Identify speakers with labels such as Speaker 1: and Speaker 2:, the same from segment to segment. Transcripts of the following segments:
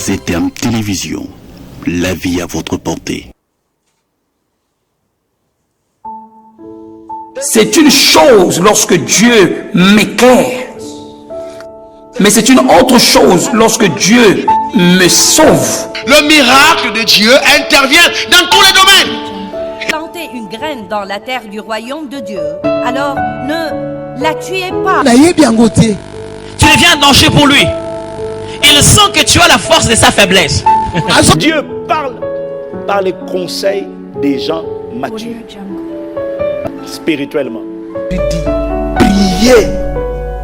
Speaker 1: ZTM Télévision, la vie à votre portée.
Speaker 2: C'est une chose lorsque Dieu m'éclaire, mais c'est une autre chose lorsque Dieu me sauve.
Speaker 3: Le miracle de Dieu intervient dans tous les domaines.
Speaker 4: Plantez une graine dans la terre du royaume de Dieu, alors ne la tuez pas.
Speaker 5: Tu deviens un danger pour lui. Il sent que tu as la force de sa faiblesse.
Speaker 6: Dieu parle par les conseils des gens matures, spirituellement.
Speaker 7: Tu dis, priez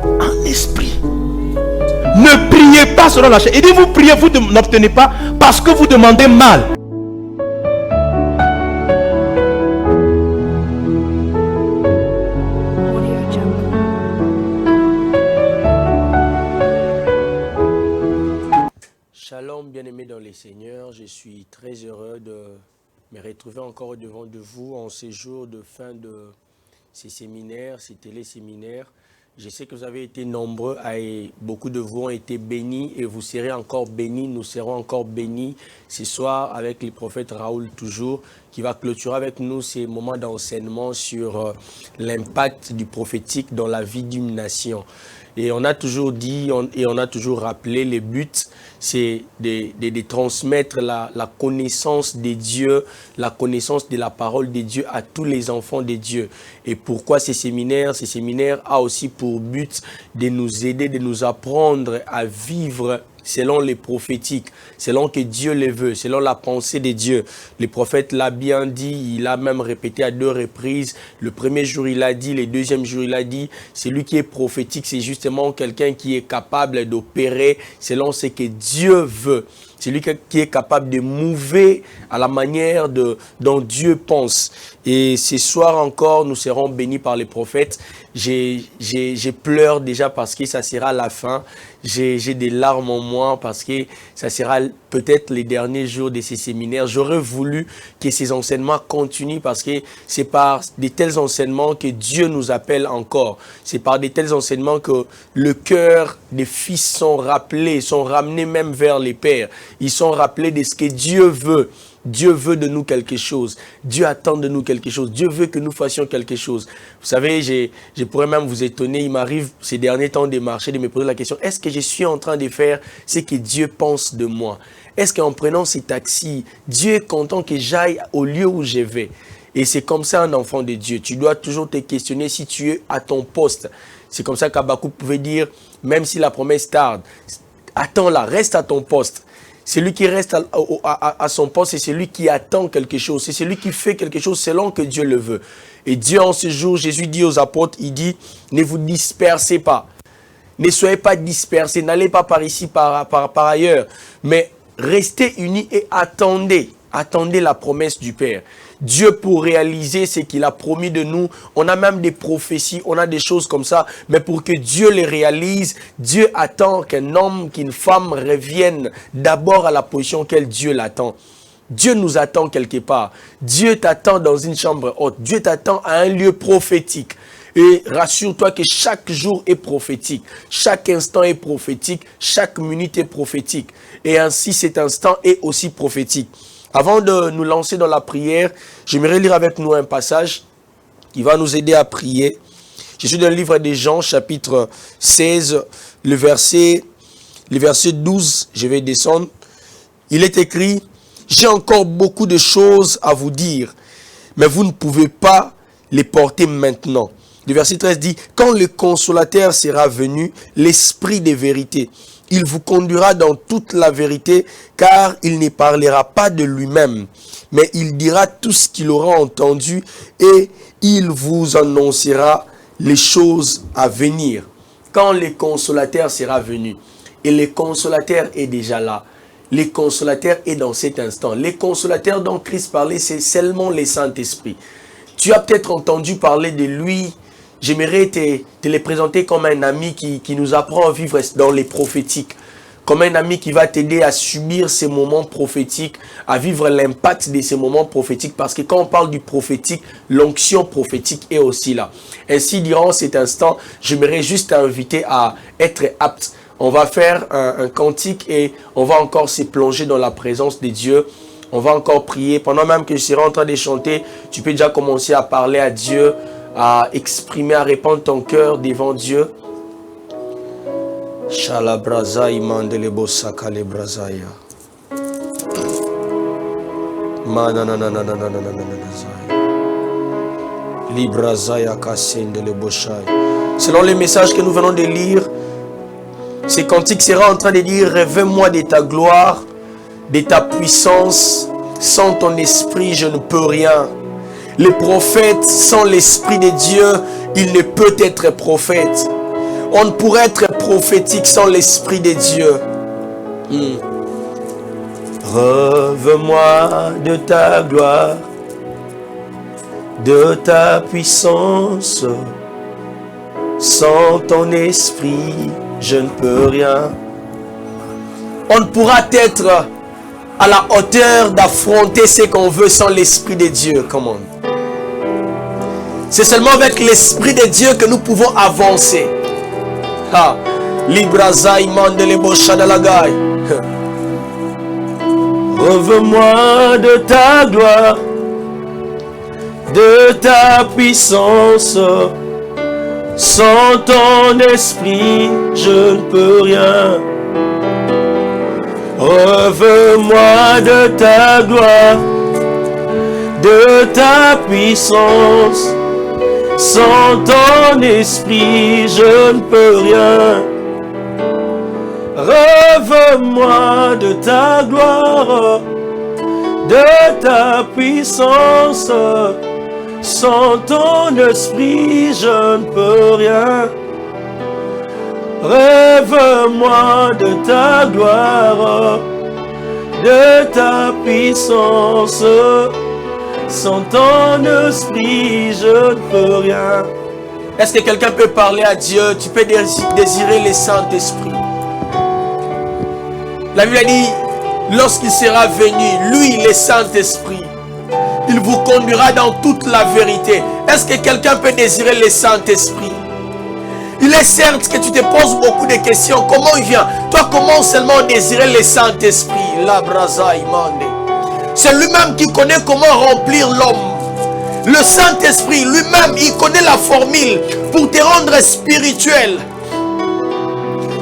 Speaker 7: en esprit. Ne priez pas selon la chair. Il dit, vous priez, vous n'obtenez pas parce que vous demandez mal.
Speaker 8: Shalom, bien-aimés dans les Seigneurs, je suis très heureux de me retrouver encore devant de vous en ces jours de fin de ces séminaires, ces téléséminaires. Je sais que vous avez été nombreux, et beaucoup de vous ont été bénis et vous serez encore bénis, nous serons encore bénis ce soir avec le prophète Raoul toujours, qui va clôturer avec nous ces moments d'enseignement sur l'impact du prophétique dans la vie d'une nation. Et on a toujours dit et on a toujours rappelé, le but, c'est de transmettre la connaissance de Dieu, la connaissance de la parole de Dieu à tous les enfants de Dieu. Et pourquoi ces séminaires? Ces séminaires ont aussi pour but de nous aider, de nous apprendre à vivre selon les prophétiques, selon que Dieu le veut, selon la pensée de Dieu. Le prophète l'a bien dit, il a même répété à 2 reprises. Le premier jour, il a dit, le deuxième jour, il a dit, celui qui est prophétique, c'est justement quelqu'un qui est capable d'opérer selon ce que Dieu veut. C'est lui qui est capable de mouver à la manière dont Dieu pense. Et ce soir encore, nous serons bénis par les prophètes. Je pleure déjà parce que ça sera la fin. J'ai des larmes en moi parce que ça sera peut-être les derniers jours de ces séminaires. J'aurais voulu que ces enseignements continuent parce que c'est par de tels enseignements que Dieu nous appelle encore. C'est par de tels enseignements que le cœur des fils sont rappelés, sont ramenés même vers les pères. Ils sont rappelés de ce que Dieu veut. Dieu veut de nous quelque chose. Dieu attend de nous quelque chose. Dieu veut que nous fassions quelque chose. Vous savez, je pourrais même vous étonner. Il m'arrive ces derniers temps de marcher, de me poser la question, est-ce que je suis en train de faire ce que Dieu pense de moi? Est-ce qu'en prenant ces taxis, Dieu est content que j'aille au lieu où je vais? Et c'est comme ça un enfant de Dieu. Tu dois toujours te questionner si tu es à ton poste. C'est comme ça qu'Habakkuk pouvait dire, même si la promesse tarde, attends-la, reste à ton poste. Celui qui reste à son poste, c'est celui qui attend quelque chose. C'est celui qui fait quelque chose selon que Dieu le veut. Et Dieu, en ce jour, Jésus dit aux apôtres, il dit, ne vous dispersez pas. Ne soyez pas dispersés. N'allez pas par ici, par ailleurs. Mais restez unis et attendez. Attendez la promesse du Père. Dieu, pour réaliser ce qu'il a promis de nous, on a même des prophéties, on a des choses comme ça, mais pour que Dieu les réalise, Dieu attend qu'un homme, qu'une femme revienne d'abord à la position qu'elle Dieu l'attend. Dieu nous attend quelque part. Dieu t'attend dans une chambre haute. Dieu t'attend à un lieu prophétique. Et rassure-toi que chaque jour est prophétique. Chaque instant est prophétique. Chaque minute est prophétique. Et ainsi, cet instant est aussi prophétique. Avant de nous lancer dans la prière, j'aimerais lire avec nous un passage qui va nous aider à prier. Je suis dans le livre de Jean, chapitre 16, le verset 12. Je vais descendre. Il est écrit, « J'ai encore beaucoup de choses à vous dire, mais vous ne pouvez pas les porter maintenant. » Le verset 13 dit, « Quand le consolateur sera venu, l'esprit de vérité, il vous conduira dans toute la vérité, car il ne parlera pas de lui-même, mais il dira tout ce qu'il aura entendu et il vous annoncera les choses à venir. » Quand le consolateur sera venu, et le consolateur est déjà là, le consolateur est dans cet instant. Le consolateur dont Christ parlait, c'est seulement le Saint-Esprit. Tu as peut-être entendu parler de lui. J'aimerais te le présenter comme un ami qui nous apprend à vivre dans les prophétiques. Comme un ami qui va t'aider à subir ces moments prophétiques, à vivre l'impact de ces moments prophétiques. Parce que quand on parle du prophétique, l'onction prophétique est aussi là. Ainsi, durant cet instant, j'aimerais juste t'inviter à être apte. On va faire un cantique et on va encore se plonger dans la présence de Dieu. On va encore prier. Pendant même que je serai en train de chanter, tu peux déjà commencer à parler à Dieu, à exprimer, à répandre ton cœur devant Dieu. Shalabrazai mandelebo sakale brazaya. Librazaya kasendelebo shai. Selon les messages que nous venons de lire, ce cantique sera en train de dire: rêve-moi de ta gloire, de ta puissance. Sans ton esprit, je ne peux rien. Les prophètes, sans l'esprit de Dieu, il ne peut être prophète. On ne pourrait être prophétique sans l'esprit de Dieu. Rêve-moi de ta gloire, de ta puissance. Sans ton esprit, je ne peux rien. On ne pourra être à la hauteur d'affronter ce qu'on veut sans l'esprit de Dieu. Come on. C'est seulement avec l'esprit de Dieu que nous pouvons avancer. Ha. Librazai mandelebo shadalagai. Rêve-moi de ta gloire, de ta puissance. Sans ton esprit, je ne peux rien. Rêve-moi de ta gloire, de ta puissance. Sans ton esprit, je ne peux rien. Rêve-moi de ta gloire, de ta puissance. Sans ton esprit, je ne peux rien. Rêve-moi de ta gloire, de ta puissance. Sans ton esprit, je ne peux rien. Est-ce que quelqu'un peut parler à Dieu? Tu peux désirer le Saint-Esprit. La Bible dit, lorsqu'il sera venu, lui, le Saint-Esprit, il vous conduira dans toute la vérité. Est-ce que quelqu'un peut désirer le Saint-Esprit? Il est certes que tu te poses beaucoup de questions. Comment il vient? Toi, comment seulement désirer le Saint-Esprit? La braza imande. C'est lui-même qui connaît comment remplir l'homme. Le Saint-Esprit, lui-même, il connaît la formule pour te rendre spirituel.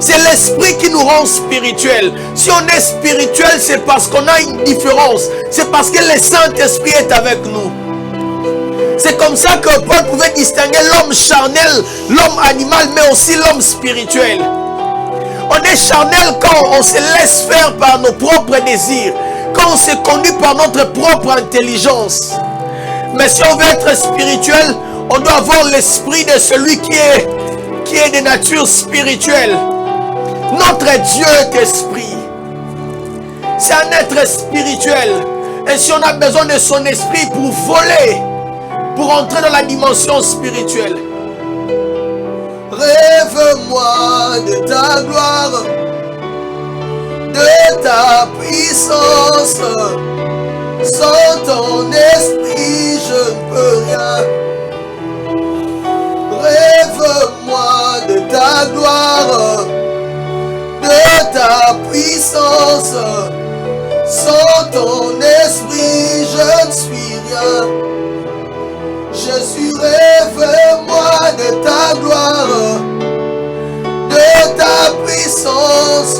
Speaker 8: C'est l'esprit qui nous rend spirituel. Si on est spirituel, c'est parce qu'on a une différence. C'est parce que le Saint-Esprit est avec nous. C'est comme ça que Paul pouvait distinguer l'homme charnel, l'homme animal, mais aussi l'homme spirituel. On est charnel quand on se laisse faire par nos propres désirs, quand on se conduit par notre propre intelligence. Mais si on veut être spirituel, on doit avoir l'esprit de celui qui est de nature spirituelle. Notre Dieu est esprit. C'est un être spirituel. Et si on a besoin de son esprit pour voler, pour entrer dans la dimension spirituelle. Rêve-moi de ta gloire, de ta puissance. Sans ton esprit, je ne peux rien. Rêve-moi de ta gloire, de ta puissance. Sans ton esprit, je ne suis rien. Jésus, rêve-moi de ta gloire, de ta puissance.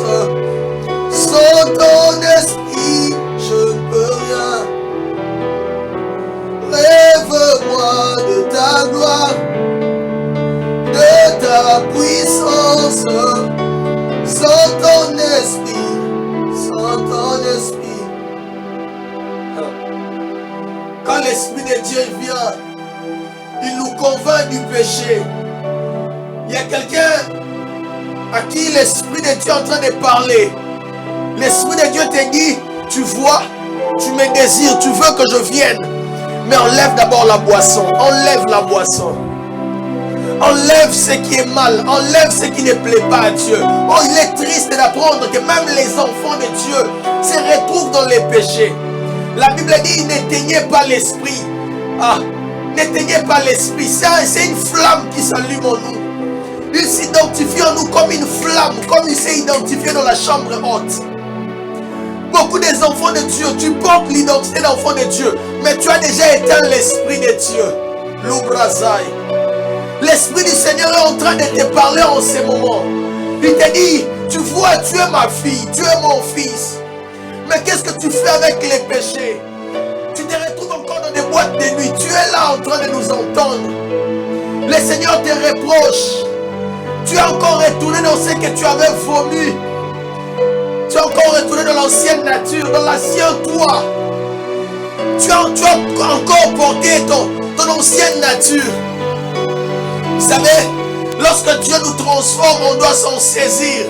Speaker 8: Sans ton esprit, je ne peux rien. Rêve-moi de ta gloire, de ta puissance. Sans ton esprit, sans ton esprit. Quand l'Esprit de Dieu vient, il nous convainc du péché. Il y a quelqu'un à qui l'Esprit de Dieu est en train de parler. L'Esprit de Dieu te dit, tu vois, tu me désires, tu veux que je vienne. Mais enlève d'abord la boisson, enlève la boisson. Enlève ce qui est mal, enlève ce qui ne plaît pas à Dieu. Oh, il est triste d'apprendre que même les enfants de Dieu se retrouvent dans les péchés. La Bible dit, n'éteignez pas l'esprit. Ah, n'éteignez pas l'esprit. C'est une flamme qui s'allume en nous.
Speaker 3: Il s'identifie en nous comme une flamme, comme il s'est identifié dans la chambre haute. Beaucoup des enfants de Dieu, tu portes l'identité d'enfant de Dieu, mais tu as déjà éteint l'esprit de Dieu. L'Obrazaï. L'esprit du Seigneur est en train de te parler en ce moment. Il te dit, tu vois, tu es ma fille, tu es mon fils. Mais qu'est-ce que tu fais avec les péchés? Tu te retrouves encore dans des boîtes de nuit. Tu es là en train de nous entendre. Le Seigneur te reproche. Tu es encore retourné dans ce que tu avais vomi. Tu es encore retourné dans l'ancienne nature, dans l'ancien toi. Tu as encore porté ton ancienne nature. Vous savez, lorsque Dieu nous transforme, on doit s'en saisir.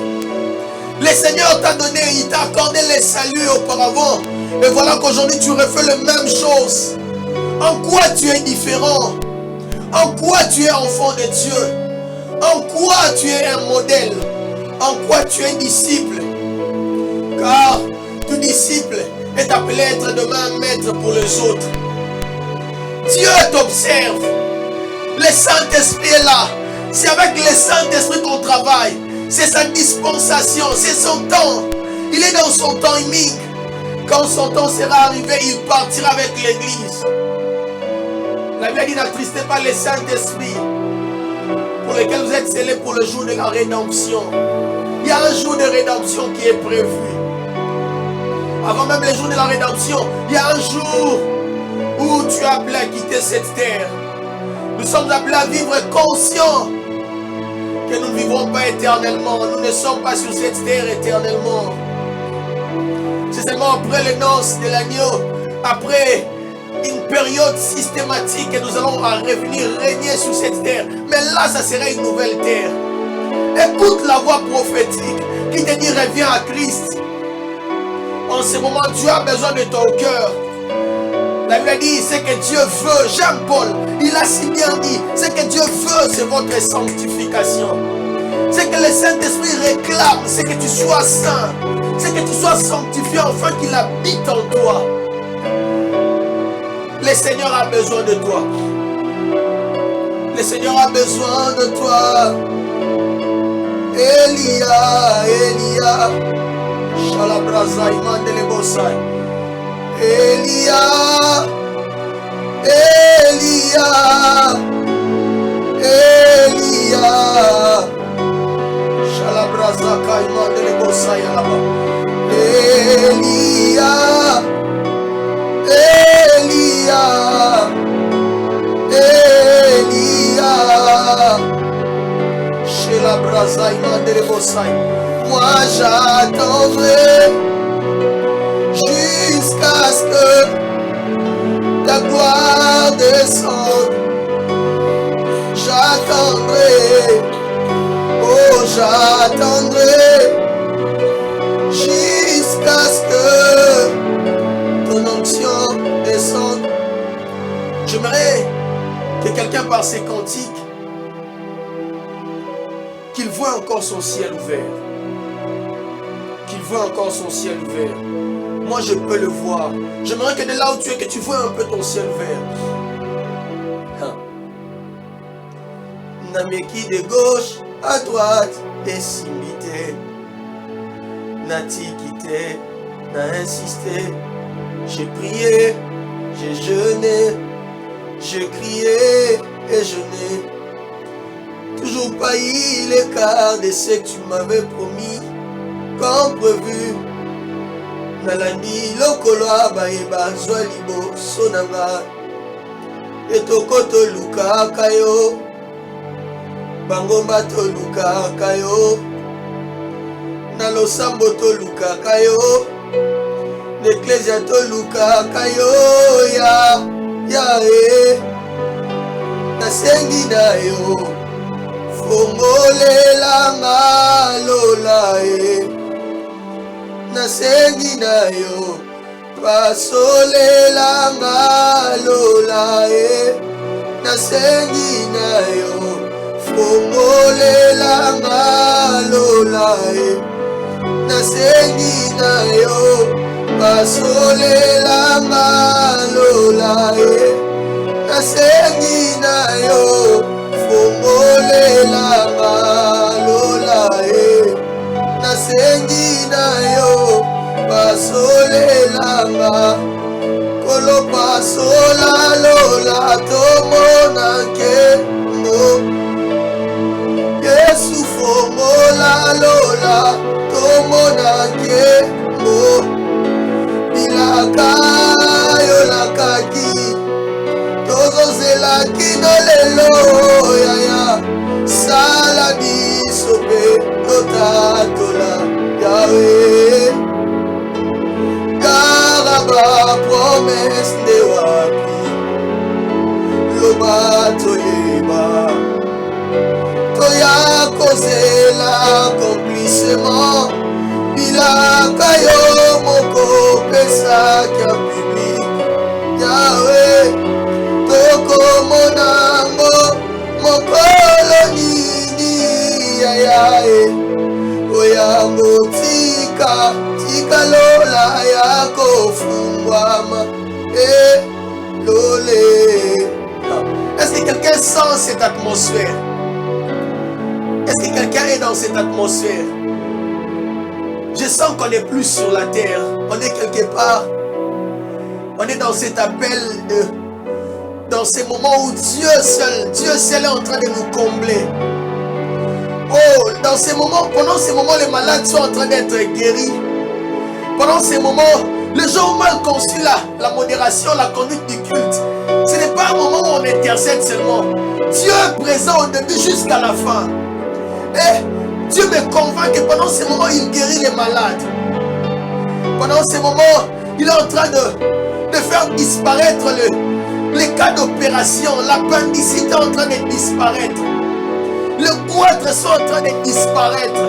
Speaker 3: Le Seigneur t'a donné, il t'a accordé les saluts auparavant. Et voilà qu'aujourd'hui tu refais la même chose. En quoi tu es différent? En quoi tu es enfant de Dieu? En quoi tu es un modèle? En quoi tu es disciple? Car tout disciple est appelé à être demain un maître pour les autres. Dieu t'observe. Le Saint-Esprit est là. C'est avec le Saint-Esprit qu'on travaille. C'est sa dispensation, c'est son temps. Il est dans son timing. Quand son temps sera arrivé, il partira avec l'Église. La Bible dit, n'attristez pas le Saint-Esprit, pour lequel vous êtes scellés pour le jour de la rédemption. Il y a un jour de rédemption qui est prévu. Avant même le jour de la rédemption, il y a un jour où tu es appelé à quitter cette terre. Nous sommes appelés à vivre conscients que nous ne vivrons pas éternellement. Nous ne sommes pas sur cette terre éternellement. C'est seulement après les noces de l'agneau, après une période systématique, que nous allons revenir régner sur cette terre. Mais là, ça sera une nouvelle terre. Écoute la voix prophétique qui te dit reviens à Christ. En ce moment, tu as besoin de ton cœur. La Bible dit, ce que Dieu veut, j'aime Paul, il a si bien dit, ce que Dieu veut, c'est votre sanctification. Ce que le Saint-Esprit réclame, c'est que tu sois saint, c'est que tu sois sanctifié afin qu'il habite en toi. Le Seigneur a besoin de toi. Le Seigneur a besoin de toi. Elia, Elia, Shalabraza, Imandelebosai. Elia, Elia, Elia, Shalabraza, Imandelebosai, Elia, Elia, Elia, Shalabraza, Imandelebosai. Moi j'attendrai jusqu'à ce que ta gloire descende. J'attendrai, oh j'attendrai, jusqu'à ce que ton onction descende. J'aimerais que quelqu'un par ses cantiques, qu'il voit encore son ciel ouvert. Qu'il voit encore son ciel ouvert. Moi je peux le voir. J'aimerais que de là où tu es, que tu vois un peu ton ciel vert. Nameki de gauche à droite et simité. Nati quitté, n'a insisté. J'ai prié, j'ai jeûné, j'ai crié et jeûné. Toujours pas eu l'écart de ce que tu m'avais promis, comme prévu. Nalandi lokolo abayeba zwa liboso nanga etoko toluka kayo bangomba toluka kayo nalosambo toluka kayo l'Ecclésia toluka kayo ya nasengi na yo fongolelanga lola nasengi na yo pasolelanga lola nasengi na yo fongolelanga lola nasengi na yo pasolelanga lola nasengi na yo fongolela langa lola nasengi na yo basole langa kolo pasola lola tomona nkembo Yesu fongola lola tomona nkembo bilaka yolakaki tozozelaki no lelo yaya sala biso mpe totatola yawe karaba promese nde wapi loba toyeba toya kozela accomplissement bilaka yo moko pesaki ya publike yawe tokomonango mokolo nini yayae oyango tika lola ya kofungwama lole. Est-ce que quelqu'un sent cette atmosphère? Est-ce que quelqu'un est dans cette atmosphère? Je sens qu'on n'est plus sur la terre. On est quelque part. On est dans cet appel dans ces moments où Dieu seul est en train de nous combler. Oh, dans ces moments, pendant ces moments, les malades sont en train d'être guéris. Pendant ces moments, les gens ont mal conçu la modération, la conduite du culte. Ce n'est pas un moment où on intercède seulement. Dieu est présent au début jusqu'à la fin. Et Dieu me convainc que pendant ces moments, il guérit les malades. Pendant ces moments, il est en train de faire disparaître les cas d'opération. L'appendicite est en train de disparaître. Les goitres sont en train de disparaître.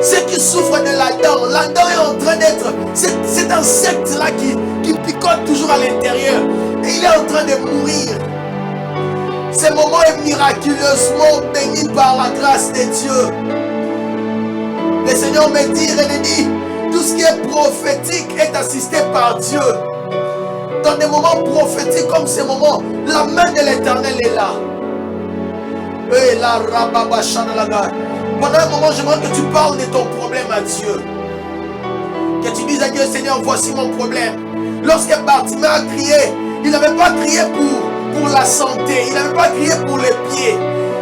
Speaker 3: Ceux qui souffrent de la dent est en train d'être... Cet insecte-là qui picote toujours à l'intérieur. Et il est en train de mourir. Ce moment est miraculeusement béni par la grâce de Dieu. Le Seigneur me dit, il dit, tout ce qui est prophétique est assisté par Dieu. Dans des moments prophétiques comme ces moments, la main de l'Éternel est là. Et la rababachanalaga. Pendant un moment, j'aimerais que tu parles de ton problème à Dieu. Que tu dises à Dieu, Seigneur, voici mon problème. Lorsque Bartimée a crié, il n'avait pas crié pour la santé, il n'avait pas crié pour les pieds.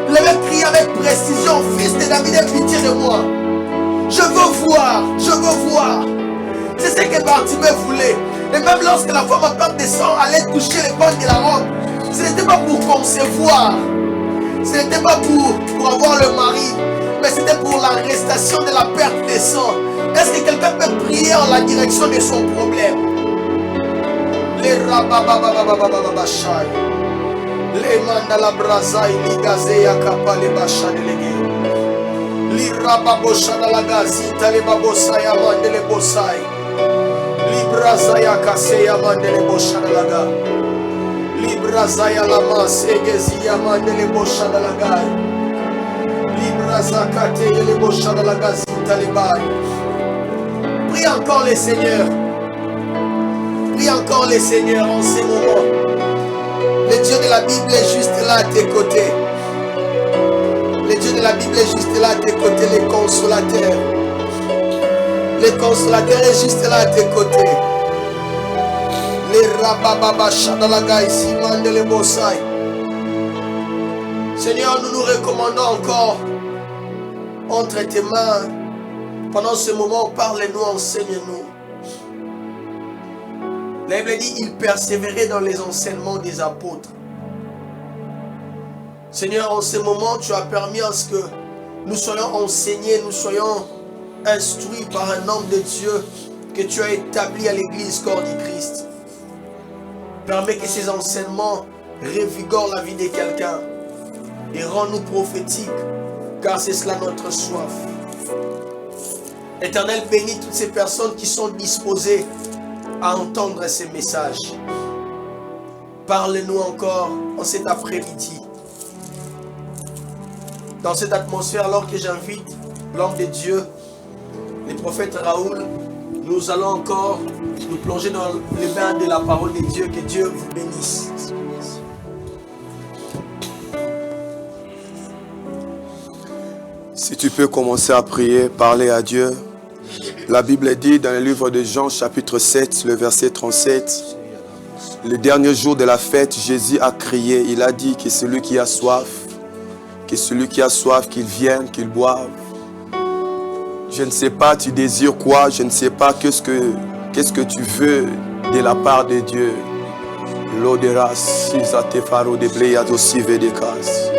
Speaker 3: Il avait crié avec précision, fils de David, aie pitié de moi. Je veux voir, je veux voir. C'est ce que Bartimée voulait. Et même lorsque la femme à perte de sang allait toucher les bandes de la robe, ce n'était pas pour concevoir. Ce n'était pas pour avoir le mari, mais c'était pour l'arrestation de la perte de sang. Est-ce que quelqu'un peut prier en la direction de son problème? Les rababababababababachai, les mandala brazai, les gazéa kapa, les bacha de l'église, les rababosha de la gazita, les babosai, amande les bosai, les brazaya kase, amande les bosha de la ga. Librazaya lama segezi amande le bosha de la gaille. Librazakate le bosha de la gazita le baille. Prie encore les seigneurs. Prie encore les seigneurs en ces moments. Le Dieu de la Bible est juste là à tes côtés. Le Dieu de la Bible est juste là à tes côtés, les consolateurs. Le consolateur est juste là à tes côtés. Seigneur, nous nous recommandons encore entre tes mains. Pendant ce moment, parle-nous, enseigne-nous. La Bible dit, il persévérait dans les enseignements des apôtres. Seigneur, en ce moment, tu as permis à ce que nous soyons enseignés, nous soyons instruits par un homme de Dieu que tu as établi à l'église corps du Christ. Permets que ces enseignements revigorent la vie de quelqu'un et rends-nous prophétiques, car c'est cela notre soif. Éternel, bénis toutes ces personnes qui sont disposées à entendre ces messages. Parle-nous encore en cet après-midi. Dans cette atmosphère, alors que j'invite l'homme de Dieu, le prophète Raoul, nous allons encore nous plonger dans le bain de la parole de Dieu. Que Dieu vous bénisse.
Speaker 9: Si tu peux commencer à prier, parler à Dieu. La Bible dit dans le livre de Jean, chapitre 7, le verset 37, le dernier jour de la fête, Jésus a crié, il a dit que celui qui a soif, qu'il vienne, qu'il boive. Je ne sais pas, tu désires quoi, je ne sais pas qu'est-ce que tu veux de la part de Dieu. L'oderas, isatefaro de bleyadosi vedekas.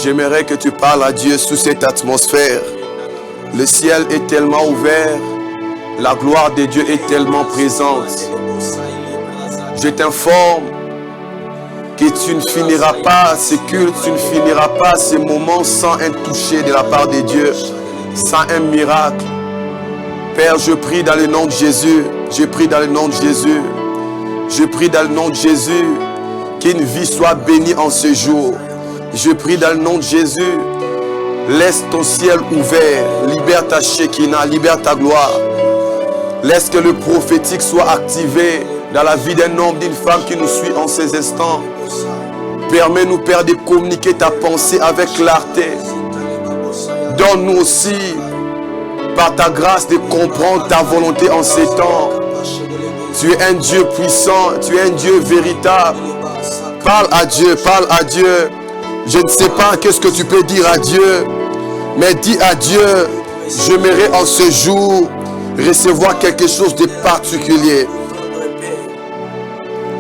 Speaker 9: J'aimerais que tu parles à Dieu sous cette atmosphère. Le ciel est tellement ouvert, la gloire de Dieu est tellement présente. Je t'informe que tu ne finiras pas ce culte, tu ne finiras pas ces moments sans un toucher de la part de Dieu, sans un miracle. Père, je prie dans le nom de Jésus, je prie dans le nom de Jésus, je prie dans le nom de Jésus, qu'une vie soit bénie en ce jour. Je prie dans le nom de Jésus, laisse ton ciel ouvert, libère ta Shekinah, libère ta gloire. Laisse que le prophétique soit activé dans la vie d'un homme, d'une femme qui nous suit en ces instants. Permets-nous, Père, de communiquer ta pensée avec clarté. Donne-nous aussi, par ta grâce, de comprendre ta volonté en ces temps. Tu es un Dieu puissant, tu es un Dieu véritable. Parle à Dieu, parle à Dieu. Je ne sais pas qu'est-ce que tu peux dire à Dieu, mais dis à Dieu, j'aimerais en ce jour recevoir quelque chose de particulier.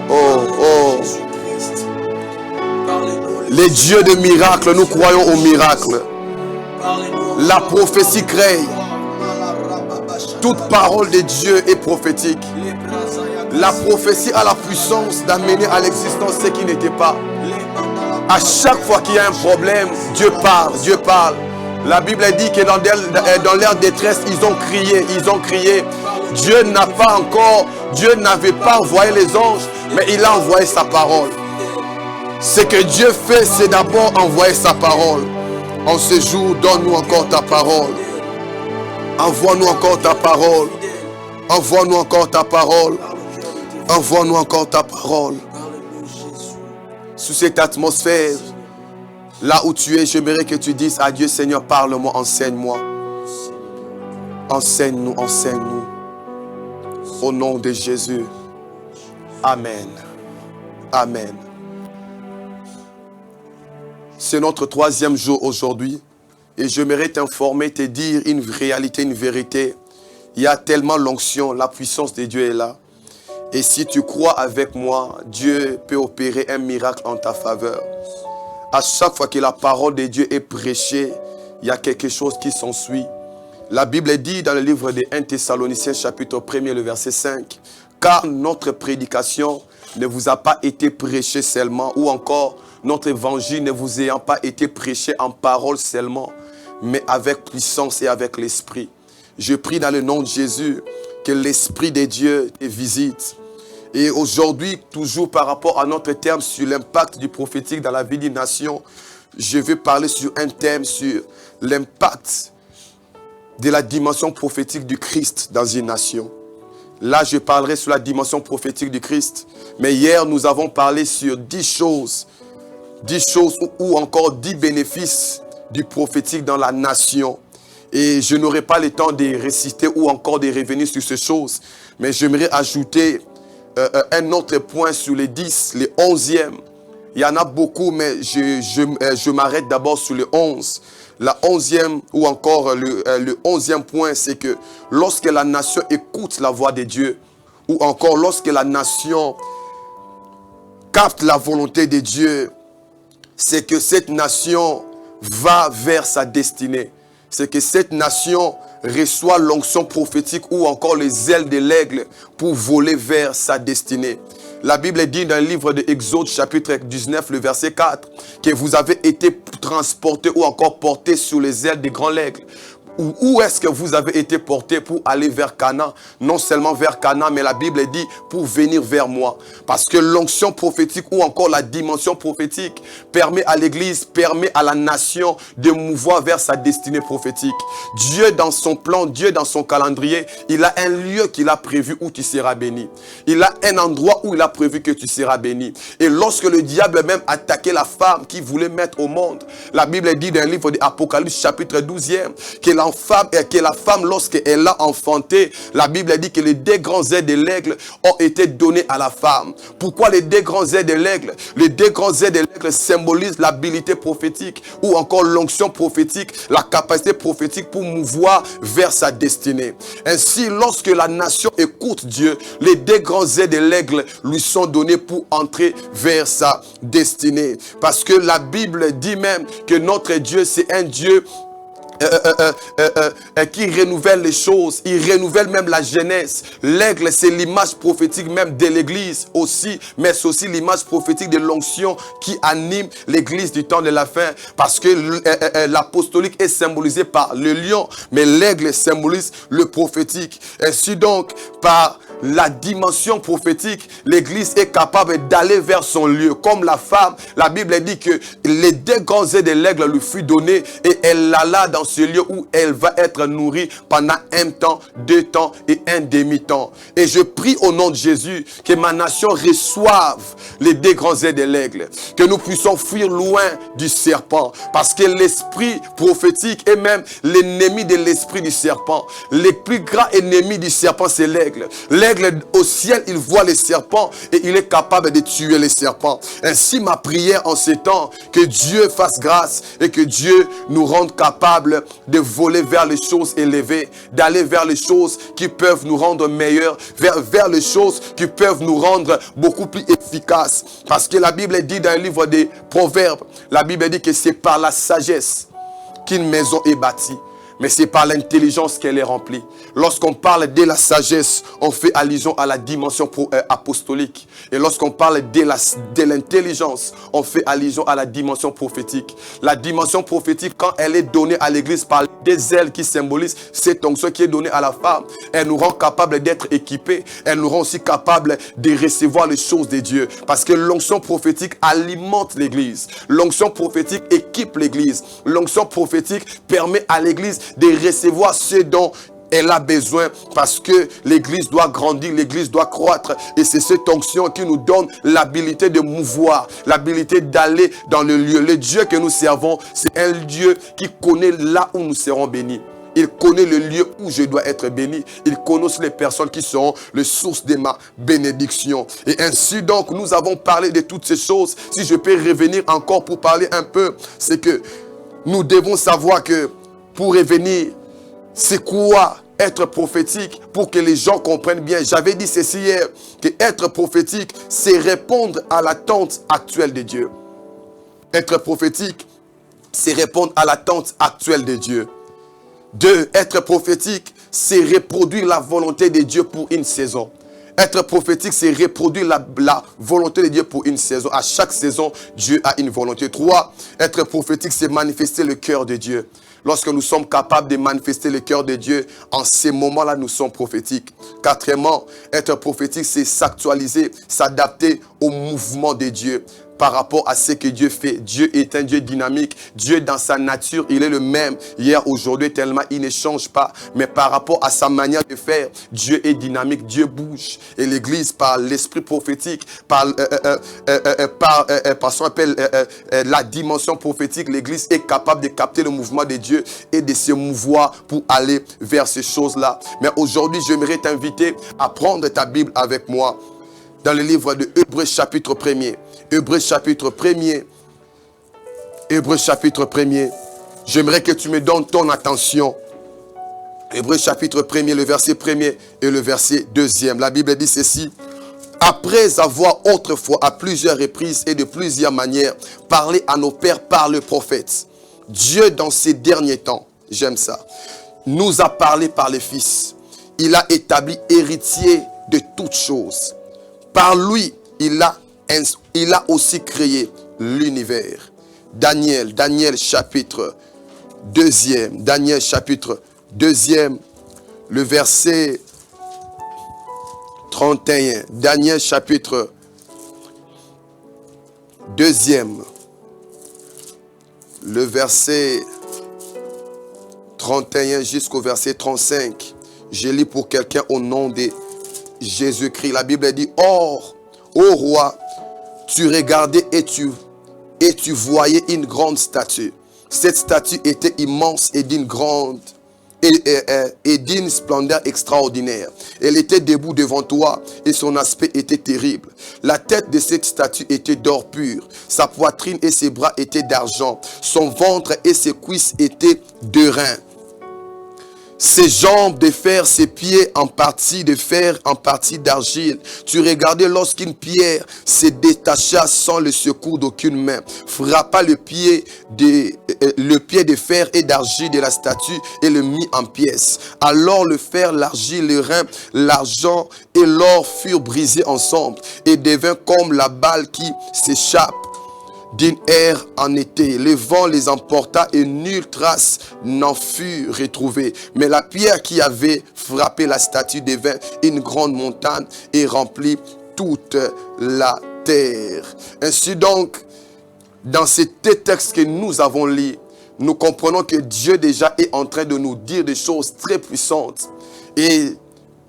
Speaker 9: Oh, oh. Les dieux de miracles, nous croyons au miracle. La prophétie crée. Toute parole de Dieu est prophétique. La prophétie a la puissance d'amener à l'existence ce qui n'était pas. À chaque fois qu'il y a un problème, Dieu parle, Dieu parle. La Bible dit que dans leur détresse, ils ont crié. Dieu n'avait pas envoyé les anges, mais il a envoyé sa parole. Ce que Dieu fait, c'est d'abord envoyer sa parole. En ce jour, donne-nous encore ta parole. Envoie-nous encore ta parole. Envoie-nous encore ta parole. Envoie-nous encore ta parole. Sous cette atmosphère, là où tu es, j'aimerais que tu dises à Dieu, Seigneur, parle-moi, enseigne-moi. Enseigne-nous, enseigne-nous. Au nom de Jésus. Amen. Amen. C'est notre 3e jour aujourd'hui. Et j'aimerais t'informer, te dire une réalité, une vérité. Il y a tellement l'onction, la puissance de Dieu est là. Et si tu crois avec moi, Dieu peut opérer un miracle en ta faveur. À chaque fois que la parole de Dieu est prêchée, il y a quelque chose qui s'ensuit. La Bible dit dans le livre de 1 Thessaloniciens chapitre 1er, le verset 5, « Car notre prédication ne vous a pas été prêchée seulement, ou encore notre évangile ne vous ayant pas été prêché en parole seulement, mais avec puissance et avec l'esprit. » Je prie dans le nom de Jésus que l'Esprit de Dieu te visite. Et aujourd'hui, toujours par rapport à notre terme sur l'impact du prophétique dans la vie d'une nation, je vais parler sur un thème sur l'impact de la dimension prophétique du Christ dans une nation. Là, je parlerai sur la dimension prophétique du Christ. Mais hier, nous avons parlé sur 10 choses ou encore 10 bénéfices du prophétique dans la nation. Et je n'aurai pas le temps de réciter ou encore de revenir sur ces choses. Mais j'aimerais ajouter un autre point sur les 10, les 11e. Il y en a beaucoup, mais je m'arrête d'abord sur le 11. La 11e ou encore le 11e point, c'est que lorsque la nation écoute la voix de Dieu, ou encore lorsque la nation capte la volonté de Dieu, c'est que cette nation va vers sa destinée. C'est que cette nation reçoit l'onction prophétique ou encore les ailes de l'aigle pour voler vers sa destinée. La Bible dit dans le livre de Exode chapitre 19, le verset 4, que vous avez été transportés ou encore portés sur les ailes des grands aigles Où est-ce que vous avez été porté pour aller vers Canaan? Non seulement vers Canaan, mais la Bible dit pour venir vers moi. Parce que l'onction prophétique ou encore la dimension prophétique permet à l'église, permet à la nation de mouvoir vers sa destinée prophétique. Dieu dans son plan, Dieu dans son calendrier, il a un lieu qu'il a prévu où tu seras béni. Il a un endroit où il a prévu que tu seras béni. Et lorsque le diable même attaquait la femme qui voulait mettre au monde, la Bible dit dans le livre d'Apocalypse chapitre 12e, que la femme lorsqu'elle a enfanté, la Bible dit que les deux grands ailes de l'aigle ont été donnés à la femme. Pourquoi les deux grands ailes de l'aigle? Les deux grands ailes de l'aigle symbolisent l'habilité prophétique ou encore l'onction prophétique, la capacité prophétique pour mouvoir vers sa destinée. Ainsi, lorsque la nation écoute Dieu, les deux grands ailes de l'aigle lui sont donnés pour entrer vers sa destinée. Parce que la Bible dit même que notre Dieu, c'est un Dieu qui renouvelle les choses. Il renouvelle même la jeunesse. L'aigle, c'est l'image prophétique même de l'église aussi, mais c'est aussi l'image prophétique de l'onction qui anime l'église du temps de la fin. Parce que l'apostolique est symbolisé par le lion, mais l'aigle symbolise le prophétique. Ainsi donc, par la dimension prophétique, l'église est capable d'aller vers son lieu. Comme la femme, la Bible dit que les deux grands ailes de l'aigle lui furent donnés et elle alla dans ce lieu où elle va être nourrie pendant un temps, 2 temps et un demi-temps. Et je prie au nom de Jésus que ma nation reçoive les deux grands ailes de l'aigle, que nous puissions fuir loin du serpent, parce que l'esprit prophétique est même l'ennemi de l'esprit du serpent. Le plus grand ennemi du serpent, c'est l'aigle. L'aigle au ciel, il voit les serpents et il est capable de tuer les serpents. Ainsi, ma prière en ces temps, que Dieu fasse grâce et que Dieu nous rende capables de voler vers les choses élevées, d'aller vers les choses qui peuvent nous rendre meilleurs, vers les choses qui peuvent nous rendre beaucoup plus efficaces. Parce que la Bible dit dans le livre des Proverbes, la Bible dit que c'est par la sagesse qu'une maison est bâtie, mais c'est par l'intelligence qu'elle est remplie. Lorsqu'on parle de la sagesse, on fait allusion à la dimension apostolique. Et lorsqu'on parle de l'intelligence, on fait allusion à la dimension prophétique. La dimension prophétique, quand elle est donnée à l'église par des ailes qui symbolisent cette onction qui est donnée à la femme, elle nous rend capable d'être équipés. Elle nous rend aussi capable de recevoir les choses de Dieu. Parce que l'onction prophétique alimente l'église. L'onction prophétique équipe l'église. L'onction prophétique permet à l'église de recevoir ce dont elle a besoin, parce que l'église doit grandir, l'église doit croître. Et c'est cette onction qui nous donne l'habilité de mouvoir, l'habilité d'aller dans le lieu. Le Dieu que nous servons, c'est un Dieu qui connaît là où nous serons bénis. Il connaît le lieu où je dois être béni. Il connaît aussi les personnes qui seront les sources de ma bénédiction. Et ainsi donc, nous avons parlé de toutes ces choses. Si je peux revenir encore pour parler un peu, c'est que nous devons savoir que pour revenir, c'est quoi être prophétique, pour que les gens comprennent bien. J'avais dit ceci hier, que être prophétique, c'est répondre à l'attente actuelle de Dieu. Être prophétique, c'est répondre à l'attente actuelle de Dieu. 2, être prophétique, c'est reproduire la volonté de Dieu pour une saison. Être prophétique, c'est reproduire la volonté de Dieu pour une saison. À chaque saison, Dieu a une volonté. 3, être prophétique, c'est manifester le cœur de Dieu. Lorsque nous sommes capables de manifester le cœur de Dieu, en ces moments-là, nous sommes prophétiques. 4, être prophétique, c'est s'actualiser, s'adapter au mouvement de Dieu. Par rapport à ce que Dieu fait. Dieu est un Dieu dynamique. Dieu dans sa nature, il est le même. Hier, aujourd'hui, tellement il ne change pas. Mais par rapport à sa manière de faire, Dieu est dynamique. Dieu bouge. Et l'église, par l'esprit prophétique, par ce qu'on appelle la dimension prophétique, l'église est capable de capter le mouvement de Dieu et de se mouvoir pour aller vers ces choses-là. Mais aujourd'hui, j'aimerais t'inviter à prendre ta Bible avec moi dans le livre de Hébreux chapitre 1er. Hébreux chapitre 1er. Hébreux chapitre 1er. J'aimerais que tu me donnes ton attention. Hébreux chapitre 1er, le verset 1er et le verset 2e. La Bible dit ceci. Après avoir autrefois à plusieurs reprises et de plusieurs manières parlé à nos pères par le prophète, Dieu dans ces derniers temps, j'aime ça, nous a parlé par le Fils. Il a établi héritier de toutes choses. Par lui, il a aussi créé l'univers. Daniel chapitre 2e. Daniel chapitre Deuxième, le verset 31. Daniel chapitre 2e. Le verset 31 jusqu'au verset 35. Je lis pour quelqu'un au nom de Jésus-Christ. La Bible dit, or, ô roi, tu regardais et tu voyais une grande statue. Cette statue était immense et d'une grande et d'une splendeur extraordinaire. Elle était debout devant toi et son aspect était terrible. La tête de cette statue était d'or pur. Sa poitrine et ses bras étaient d'argent. Son ventre et ses cuisses étaient de reins. Ses jambes de fer, ses pieds en partie de fer, en partie d'argile. Tu regardais lorsqu'une pierre se détacha sans le secours d'aucune main, frappa le pied de fer et d'argile de la statue et le mit en pièces. Alors le fer, l'argile, le rein, l'argent et l'or furent brisés ensemble et devint comme la balle qui s'échappe d'une ère en été. Le vent les emporta et nulle trace n'en fut retrouvée. Mais la pierre qui avait frappé la statue devint une grande montagne et remplit toute la terre. Ainsi donc, dans ces textes que nous avons lus, nous comprenons que Dieu déjà est en train de nous dire des choses très puissantes. Et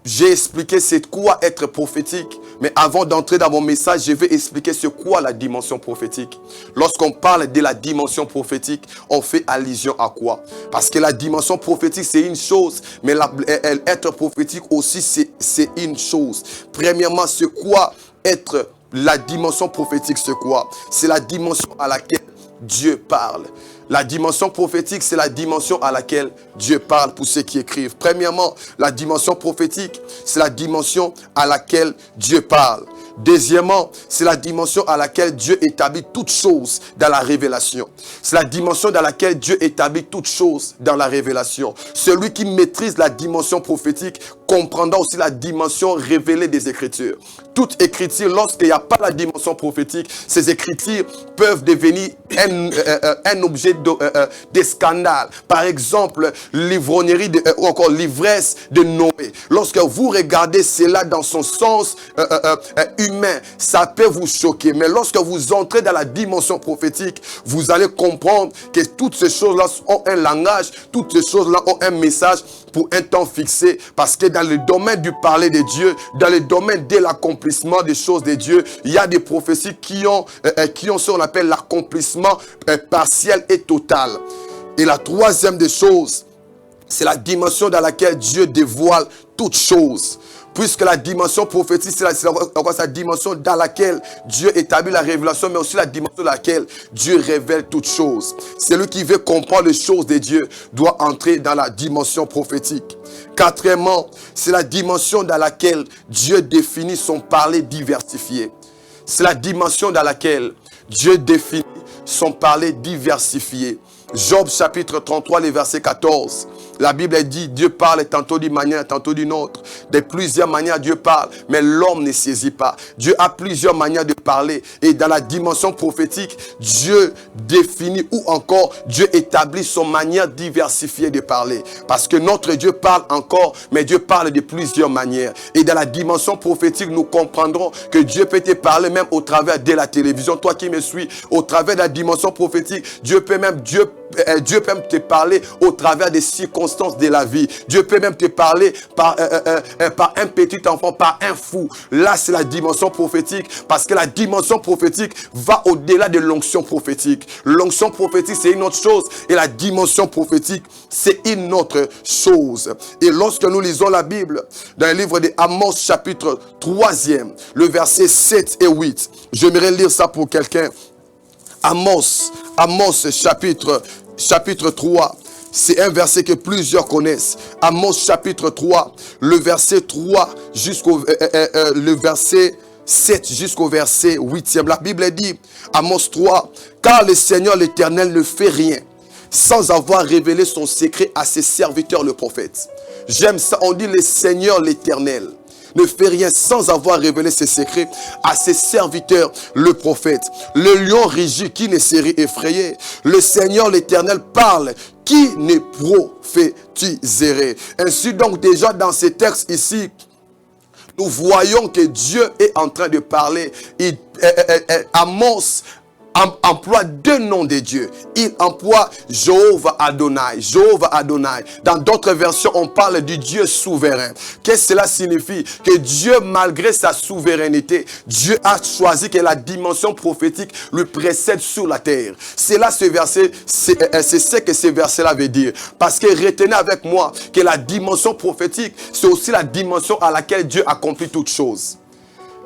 Speaker 9: j'ai expliqué c'est quoi être prophétique. Mais avant d'entrer dans mon message, je vais expliquer c'est quoi la dimension prophétique. Lorsqu'on parle de la dimension prophétique, on fait allusion à quoi? Parce que la dimension prophétique, c'est une chose. Mais être prophétique aussi, c'est une chose. Premièrement, c'est quoi être la dimension prophétique? C'est quoi? C'est la dimension à laquelle Dieu parle. La dimension prophétique, c'est la dimension à laquelle Dieu parle pour ceux qui écrivent. Premièrement, la dimension prophétique, c'est la dimension à laquelle Dieu parle. Deuxièmement, c'est la dimension à laquelle Dieu établit toutes choses dans la révélation. C'est la dimension dans laquelle Dieu établit toutes choses dans la révélation. Celui qui maîtrise la dimension prophétique comprendra aussi la dimension révélée des Écritures. Toute écriture, lorsqu'il n'y a pas la dimension prophétique, ces écritures peuvent devenir un objet de scandale. Par exemple, l'ivrognerie ou encore l'ivresse de Noé. Lorsque vous regardez cela dans son sens humain, ça peut vous choquer. Mais lorsque vous entrez dans la dimension prophétique, vous allez comprendre que toutes ces choses-là ont un langage, toutes ces choses-là ont un message pour un temps fixé. Parce que dans le domaine du parler de Dieu, dans le domaine de l'accomplissement des choses de Dieu, il y a des prophéties qui ont ce qu'on appelle l'accomplissement partiel et total. Et la troisième des choses, c'est la dimension dans laquelle Dieu dévoile toutes choses. Puisque la dimension prophétique, c'est la dimension dans laquelle Dieu établit la révélation, mais aussi la dimension dans laquelle Dieu révèle toutes choses. Celui qui veut comprendre les choses de Dieu doit entrer dans la dimension prophétique. Quatrièmement, c'est la dimension dans laquelle Dieu définit son parler diversifié. C'est la dimension dans laquelle Dieu définit son parler diversifié. Job chapitre 33, le verset 14. La Bible dit, Dieu parle tantôt d'une manière, tantôt d'une autre. De plusieurs manières, Dieu parle, mais l'homme ne saisit pas. Dieu a plusieurs manières de parler. Et dans la dimension prophétique, Dieu définit ou encore Dieu établit son manière diversifiée de parler. Parce que notre Dieu parle encore, mais Dieu parle de plusieurs manières. Et dans la dimension prophétique, nous comprendrons que Dieu peut te parler même au travers de la télévision. Toi qui me suis, au travers de la dimension prophétique, Dieu peut même te parler au travers des circonstances de la vie. Dieu peut même te parler par un petit enfant, par un fou. Là, c'est la dimension prophétique, parce que la dimension prophétique va au-delà de l'onction prophétique. L'onction prophétique, c'est une autre chose, et la dimension prophétique, c'est une autre chose. Et lorsque nous lisons la Bible, dans le livre de Amos, chapitre 3e, le verset 7 et 8, j'aimerais lire ça pour quelqu'un. Amos chapitre 3, c'est un verset que plusieurs connaissent. Amos chapitre 3, le verset 3 jusqu'au le verset 7 jusqu'au verset 8e. La Bible dit, Amos 3, car le Seigneur l'Éternel ne fait rien sans avoir révélé son secret à ses serviteurs le prophète. J'aime ça, on dit le Seigneur l'Éternel ne fait rien sans avoir révélé ses secrets à ses serviteurs, le prophète. Le lion rugit, qui ne serait effrayé? Le Seigneur l'Éternel parle, qui ne prophétiserait. Ainsi donc, déjà dans ces textes ici, nous voyons que Dieu est en train de parler. Amos emploie deux noms de Dieu. Il emploie Jéhovah Adonai. Jéhovah Adonai. Dans d'autres versions, on parle du Dieu souverain. Qu'est-ce que cela signifie? Que Dieu, malgré sa souveraineté, Dieu a choisi que la dimension prophétique lui précède sur la terre. C'est là ce verset, c'est ce que ce verset-là veut dire. Parce que retenez avec moi que la dimension prophétique, c'est aussi la dimension à laquelle Dieu accomplit toutes choses.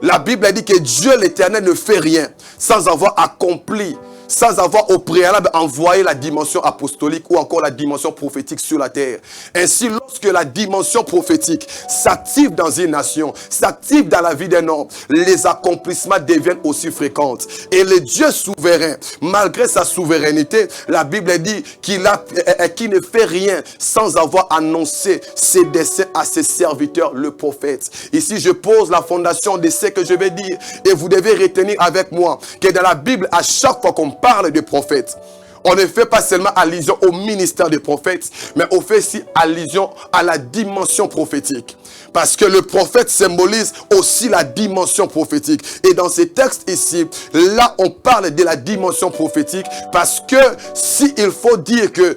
Speaker 9: La Bible dit que Dieu l'Éternel ne fait rien sans avoir accompli, sans avoir au préalable envoyé la dimension apostolique ou encore la dimension prophétique sur la terre. Ainsi, lorsque la dimension prophétique s'active dans une nation, s'active dans la vie d'un homme, les accomplissements deviennent aussi fréquents. Et le Dieu souverain, malgré sa souveraineté, la Bible dit qu'il ne fait rien sans avoir annoncé ses desseins à ses serviteurs, le prophète. Ici, je pose la fondation de ce que je vais dire et vous devez retenir avec moi que dans la Bible, à chaque fois qu'on parle de prophète, on ne fait pas seulement allusion au ministère des prophètes, mais on fait aussi allusion à la dimension prophétique. Parce que le prophète symbolise aussi la dimension prophétique. Et dans ces textes ici, là on parle de la dimension prophétique. Parce que s'il faut dire que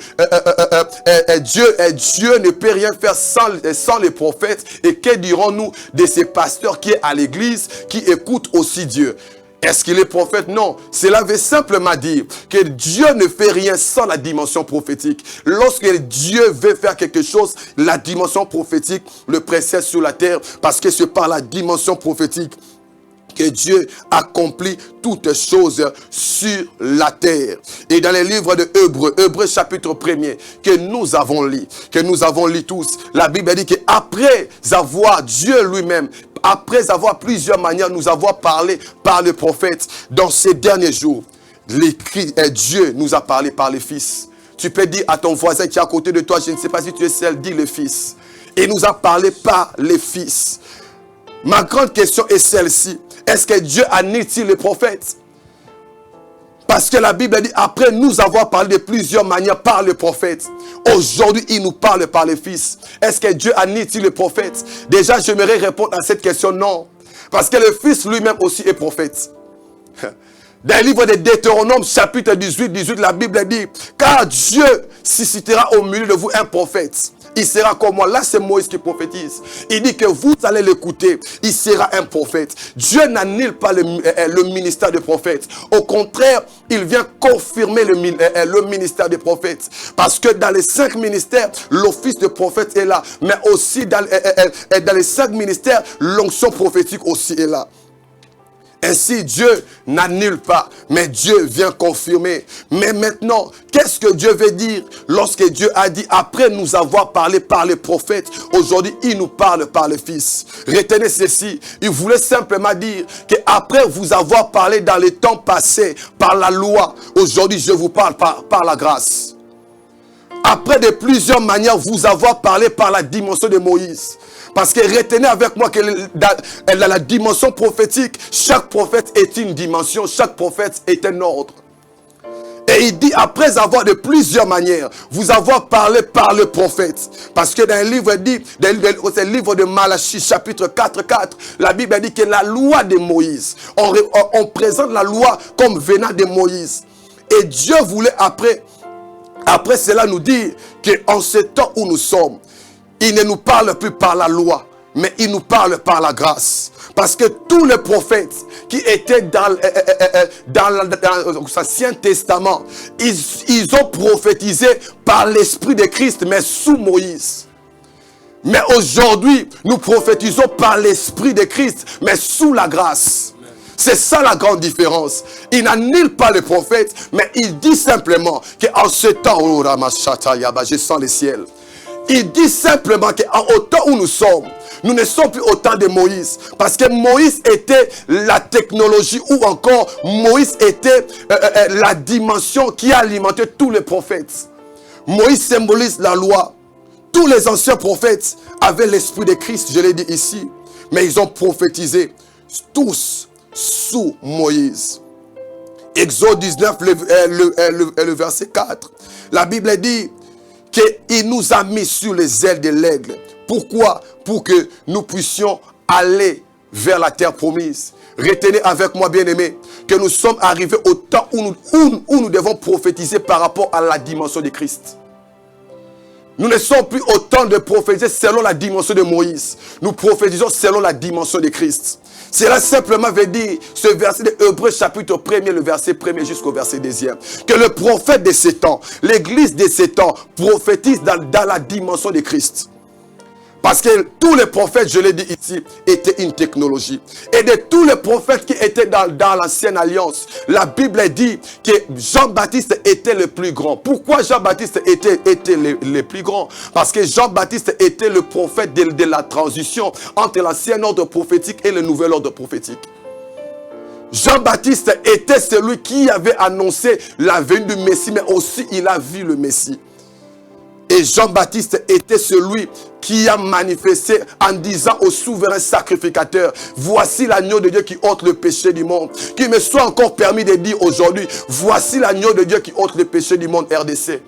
Speaker 9: Dieu ne peut rien faire sans les prophètes, et que dirons-nous de ces pasteurs qui est à l'église, qui écoutent aussi Dieu? Est-ce qu'il est prophète? Non. Cela veut simplement dire que Dieu ne fait rien sans la dimension prophétique. Lorsque Dieu veut faire quelque chose, la dimension prophétique le précède sur la terre, parce que c'est par la dimension prophétique que Dieu accomplit toutes choses sur la terre. Et dans les livres de Hébreux chapitre 1er, que nous avons lu tous, la Bible dit qu'après avoir Dieu lui-même, après avoir plusieurs manières nous avoir parlé par le prophète dans ces derniers jours, Dieu nous a parlé par le Fils. Tu peux dire à ton voisin qui est à côté de toi, je ne sais pas si tu es seul, dis le Fils. Et nous a parlé par le Fils. Ma grande question est celle-ci. Est-ce que Dieu annule-t-il les prophètes? Parce que la Bible dit, après nous avoir parlé de plusieurs manières par le prophète, aujourd'hui il nous parle par le Fils. Est-ce que Dieu annule-t-il les prophètes? Déjà, j'aimerais répondre à cette question, non. Parce que le Fils lui-même aussi est prophète. Dans le livre de Deutéronome, chapitre 18, la Bible dit, car Dieu suscitera au milieu de vous un prophète. Il sera comme moi. Là, c'est Moïse qui prophétise. Il dit que vous allez l'écouter. Il sera un prophète. Dieu n'annule pas le ministère de prophète. Au contraire, il vient confirmer le ministère des prophètes. Parce que dans les 5 ministères, l'office de prophète est là. Mais aussi dans les 5 ministères, l'onction prophétique aussi est là. Ainsi, Dieu n'annule pas, mais Dieu vient confirmer. Mais maintenant, qu'est-ce que Dieu veut dire lorsque Dieu a dit, après nous avoir parlé par les prophètes, aujourd'hui, il nous parle par le Fils. Retenez ceci, il voulait simplement dire qu'après vous avoir parlé dans les temps passés par la loi, aujourd'hui, je vous parle par la grâce. Après de plusieurs manières, vous avoir parlé par la dimension de Moïse. Parce que retenez avec moi que dans la dimension prophétique, chaque prophète est une dimension, chaque prophète est un ordre. Et il dit, après avoir de plusieurs manières, vous avoir parlé par le prophète. Parce que dans le livre c'est le livre de Malachie, chapitre 4:4, la Bible dit que la loi de Moïse, on présente la loi comme venant de Moïse. Et Dieu voulait après cela nous dire qu'en ce temps où nous sommes, il ne nous parle plus par la loi, mais il nous parle par la grâce. Parce que tous les prophètes qui étaient dans l'Ancien Testament, ils ont prophétisé par l'Esprit de Christ, mais sous Moïse. Mais aujourd'hui, nous prophétisons par l'Esprit de Christ, mais sous la grâce. C'est ça la grande différence. Il n'annule pas les prophètes, mais il dit simplement qu'en ce temps, oh Ramashata Yaba, je sens le ciel. Il dit simplement qu'au temps où nous sommes, nous ne sommes plus au temps de Moïse. Parce que Moïse était la technologie, ou encore Moïse était la dimension qui alimentait tous les prophètes. Moïse symbolise la loi. Tous les anciens prophètes avaient l'esprit de Christ, je l'ai dit ici. Mais ils ont prophétisé tous sous Moïse. Exode 19, le verset 4. La Bible dit qu'il nous a mis sur les ailes de l'aigle. Pourquoi? Pour que nous puissions aller vers la terre promise. Retenez avec moi, bien-aimés, que nous sommes arrivés au temps où nous devons prophétiser par rapport à la dimension de Christ. Nous ne sommes plus au temps de prophétiser selon la dimension de Moïse. Nous prophétisons selon la dimension de Christ. Cela simplement veut dire, ce verset de Hébreux chapitre 1er, le verset 1er jusqu'au verset 2e, que le prophète de ces temps, l'église de ces temps, prophétise dans la dimension de Christ. Parce que tous les prophètes, je l'ai dit ici, étaient une technologie. Et de tous les prophètes qui étaient dans l'ancienne alliance, la Bible dit que Jean-Baptiste était le plus grand. Pourquoi Jean-Baptiste était le plus grand? Parce que Jean-Baptiste était le prophète de la transition entre l'ancien ordre prophétique et le nouvel ordre prophétique. Jean-Baptiste était celui qui avait annoncé la venue du Messie, mais aussi il a vu le Messie. Et Jean-Baptiste était celui qui a manifesté en disant au souverain sacrificateur, voici l'agneau de Dieu qui ôte le péché du monde. Qu'il me soit encore permis de dire aujourd'hui, voici l'agneau de Dieu qui ôte le péché du monde RDC.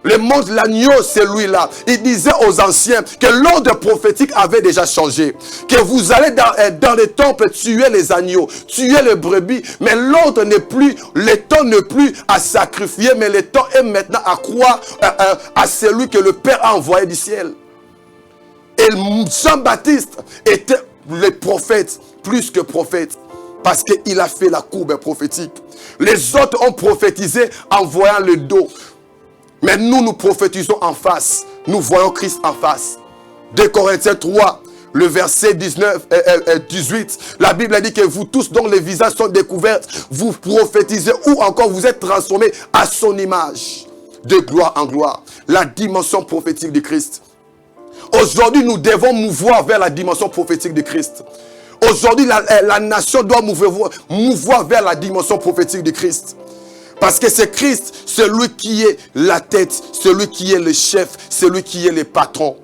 Speaker 9: Le monde, l'agneau, c'est lui-là. Il disait aux anciens que l'ordre prophétique avait déjà changé. Que vous allez dans les temples tuer les agneaux, tuer les brebis. Mais l'ordre n'est plus, le temps n'est plus à sacrifier, mais le temps est maintenant à croire à celui que le Père a envoyé du ciel. Et Jean-Baptiste était le prophète, plus que prophète. Parce qu'il a fait la courbe prophétique. Les autres ont prophétisé en voyant le dos. Mais nous prophétisons en face. Nous voyons Christ en face. 2 Corinthiens 3, le verset 18. La Bible dit que vous tous dont les visages sont découverts, vous prophétisez ou encore vous êtes transformés à son image. De gloire en gloire. La dimension prophétique de Christ. Aujourd'hui, nous devons mouvoir vers la dimension prophétique de Christ. Aujourd'hui, la nation doit mouvoir vers la dimension prophétique de Christ. Parce que c'est Christ, celui qui est la tête, celui qui est le chef, celui qui est le patron.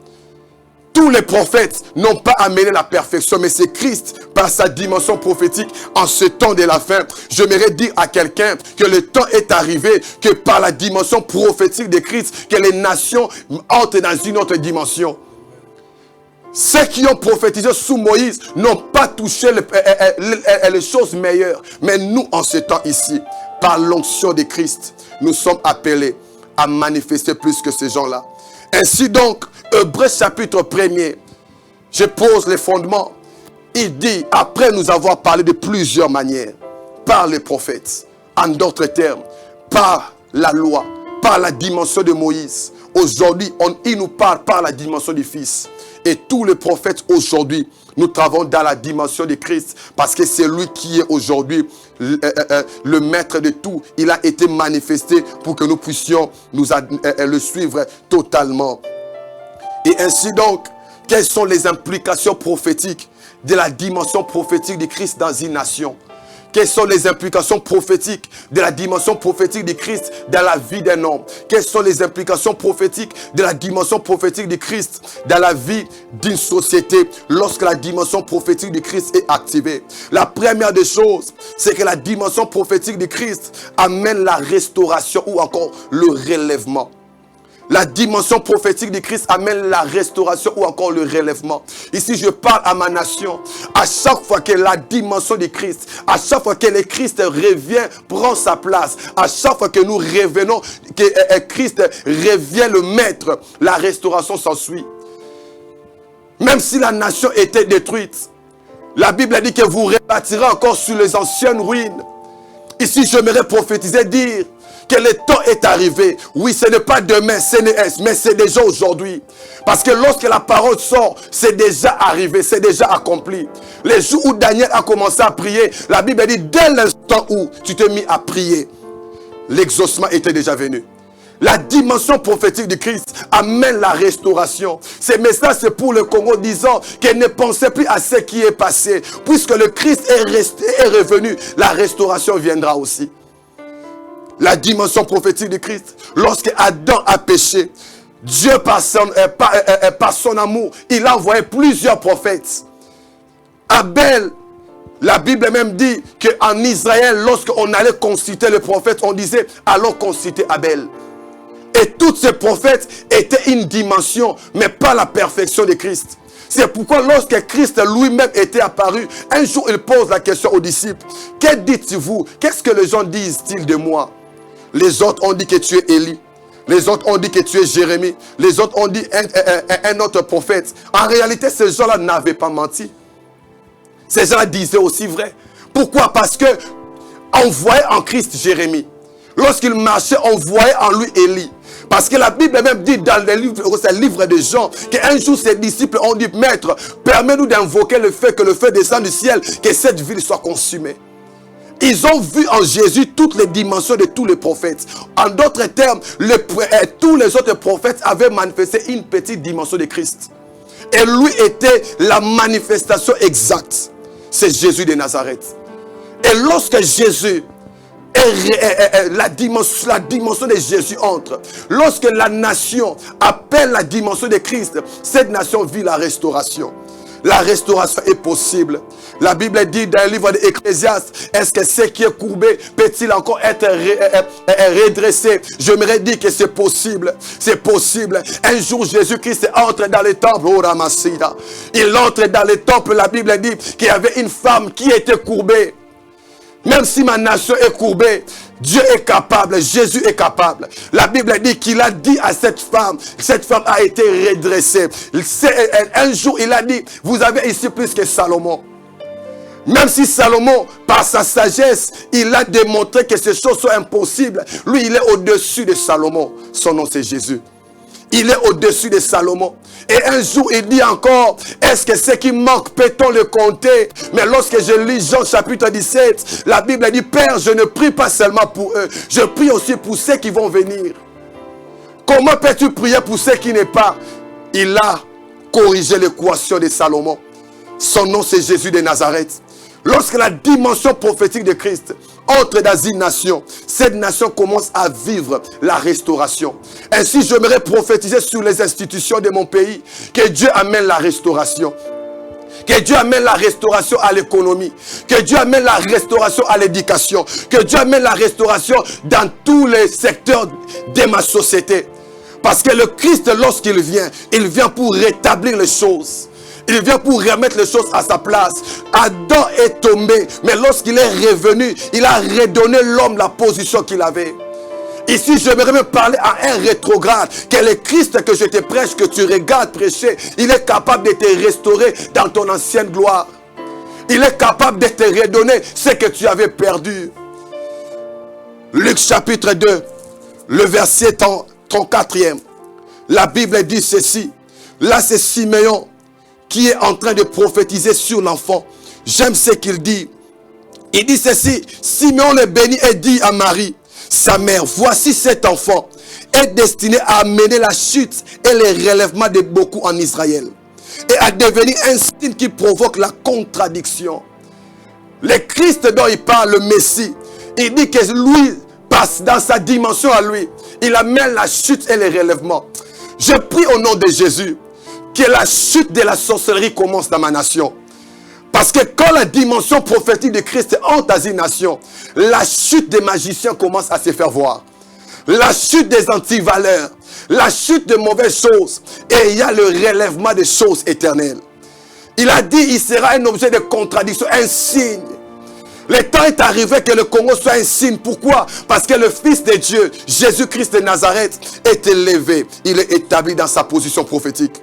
Speaker 9: Tous les prophètes n'ont pas amené la perfection, mais c'est Christ, par sa dimension prophétique, en ce temps de la fin. J'aimerais dire à quelqu'un que le temps est arrivé, que par la dimension prophétique de Christ, que les nations entrent dans une autre dimension. Ceux qui ont prophétisé sous Moïse n'ont pas touché les choses meilleures. Mais nous, en ce temps ici, par l'onction de Christ, nous sommes appelés à manifester plus que ces gens-là. Ainsi donc, Hébreux chapitre 1er, je pose les fondements. Il dit, après nous avoir parlé de plusieurs manières, par les prophètes, en d'autres termes, par la loi, par la dimension de Moïse. Aujourd'hui, il nous parle par la dimension du Fils. Et tous les prophètes aujourd'hui, nous travaillons dans la dimension de Christ. Parce que c'est lui qui est aujourd'hui le maître de tout. Il a été manifesté pour que nous puissions le suivre totalement. Et ainsi donc, quelles sont les implications prophétiques de la dimension prophétique de Christ dans une nation? Quelles sont les implications prophétiques de la dimension prophétique de Christ dans la vie d'un homme? Quelles sont les implications prophétiques de la dimension prophétique de Christ dans la vie d'une société lorsque la dimension prophétique de Christ est activée? La première des choses, c'est que la dimension prophétique de Christ amène la restauration ou encore le relèvement. La dimension prophétique de Christ amène la restauration ou encore le relèvement. Ici, je parle à ma nation. À chaque fois que la dimension de Christ, à chaque fois que le Christ revient, prend sa place, à chaque fois que nous revenons, que Christ revient le maître, la restauration s'ensuit. Même si la nation était détruite, la Bible dit que vous rebâtirez encore sur les anciennes ruines. Ici, j'aimerais prophétiser, dire que le temps est arrivé. Oui, ce n'est pas demain, mais c'est déjà aujourd'hui. Parce que lorsque la parole sort, c'est déjà arrivé, c'est déjà accompli. Les jours où Daniel a commencé à prier, la Bible dit, dès l'instant où tu t'es mis à prier, l'exaucement était déjà venu. La dimension prophétique de Christ amène la restauration. Ce message, c'est pour le Congo, disant qu'elle ne pensait plus à ce qui est passé. Puisque le Christ est revenu, la restauration viendra aussi. La dimension prophétique de Christ, lorsque Adam a péché, Dieu par son amour, il a envoyé plusieurs prophètes. Abel, la Bible même dit qu'en Israël, lorsqu'on allait consulter le prophète, on disait allons consulter Abel. Et tous ces prophètes étaient une dimension, mais pas la perfection de Christ. C'est pourquoi lorsque Christ lui-même était apparu, un jour il pose la question aux disciples. Que dites-vous? Qu'est-ce que les gens disent-ils de moi? Les autres ont dit que tu es Élie. Les autres ont dit que tu es Jérémie. Les autres ont dit un autre prophète. En réalité, ces gens-là n'avaient pas menti. Ces gens-là disaient aussi vrai. Pourquoi? Parce que on voyait en Christ Jérémie. Lorsqu'il marchait, on voyait en lui Élie. Parce que la Bible même dit dans le livre de Jean qu'un jour ses disciples ont dit, Maître, permets-nous d'invoquer le fait que le feu descend du ciel, que cette ville soit consumée. Ils ont vu en Jésus toutes les dimensions de tous les prophètes. En d'autres termes, tous les autres prophètes avaient manifesté une petite dimension de Christ. Et lui était la manifestation exacte. C'est Jésus de Nazareth. Et lorsque Jésus, la dimension de Jésus entre, lorsque la nation appelle la dimension de Christ, cette nation vit la restauration. La restauration est possible. La Bible dit dans le livre d'Ecclésiaste, est-ce que ce qui est courbé peut-il encore être redressé? J'aimerais dire que c'est possible. C'est possible. Un jour, Jésus-Christ entre dans le temple. Oh, Ramasida. Il entre dans le temple. La Bible dit qu'il y avait une femme qui était courbée. Même si ma nation est courbée, Dieu est capable, Jésus est capable. La Bible dit qu'il a dit à cette femme a été redressée. Un jour, il a dit, vous avez ici plus que Salomon. Même si Salomon, par sa sagesse, il a démontré que ces choses sont impossibles. Lui, il est au-dessus de Salomon. Son nom, c'est Jésus. Il est au-dessus de Salomon. Et un jour, il dit encore, est-ce que ce qui manque, peut-on le compter? Mais lorsque je lis Jean chapitre 17, la Bible dit, Père, je ne prie pas seulement pour eux, je prie aussi pour ceux qui vont venir. Comment peux-tu prier pour ceux qui n'est pas? Il a corrigé l'équation de Salomon. Son nom, c'est Jésus de Nazareth. Lorsque la dimension prophétique de Christ entre dans une nation, cette nation commence à vivre la restauration. Ainsi, j'aimerais prophétiser sur les institutions de mon pays que Dieu amène la restauration. Que Dieu amène la restauration à l'économie. Que Dieu amène la restauration à l'éducation. Que Dieu amène la restauration dans tous les secteurs de ma société. Parce que le Christ, lorsqu'il vient, il vient pour rétablir les choses. Il vient pour remettre les choses à sa place. Adam est tombé, mais lorsqu'il est revenu, il a redonné l'homme la position qu'il avait. Ici, j'aimerais me parler à un rétrograde. Que le Christ que je te prêche, que tu regardes prêcher, il est capable de te restaurer dans ton ancienne gloire. Il est capable de te redonner ce que tu avais perdu. Luc chapitre 2, le verset 34e. La Bible dit ceci. Là, c'est Siméon qui est en train de prophétiser sur l'enfant. J'aime ce qu'il dit. Il dit ceci. Simeon le bénit et dit à Marie, sa mère, voici cet enfant est destiné à amener la chute et le relèvement de beaucoup en Israël. Et à devenir un signe qui provoque la contradiction. Le Christ dont il parle, le Messie, il dit que lui passe dans sa dimension à lui. Il amène la chute et le relèvement. Je prie au nom de Jésus que la chute de la sorcellerie commence dans ma nation. Parce que quand la dimension prophétique de Christ entre dans une nation, la chute des magiciens commence à se faire voir. La chute des antivaleurs, la chute de mauvaises choses. Et il y a le relèvement des choses éternelles. Il a dit, il sera un objet de contradiction, un signe. Le temps est arrivé que le Congo soit un signe. Pourquoi? Parce que le Fils de Dieu, Jésus-Christ de Nazareth, est élevé. Il est établi dans sa position prophétique.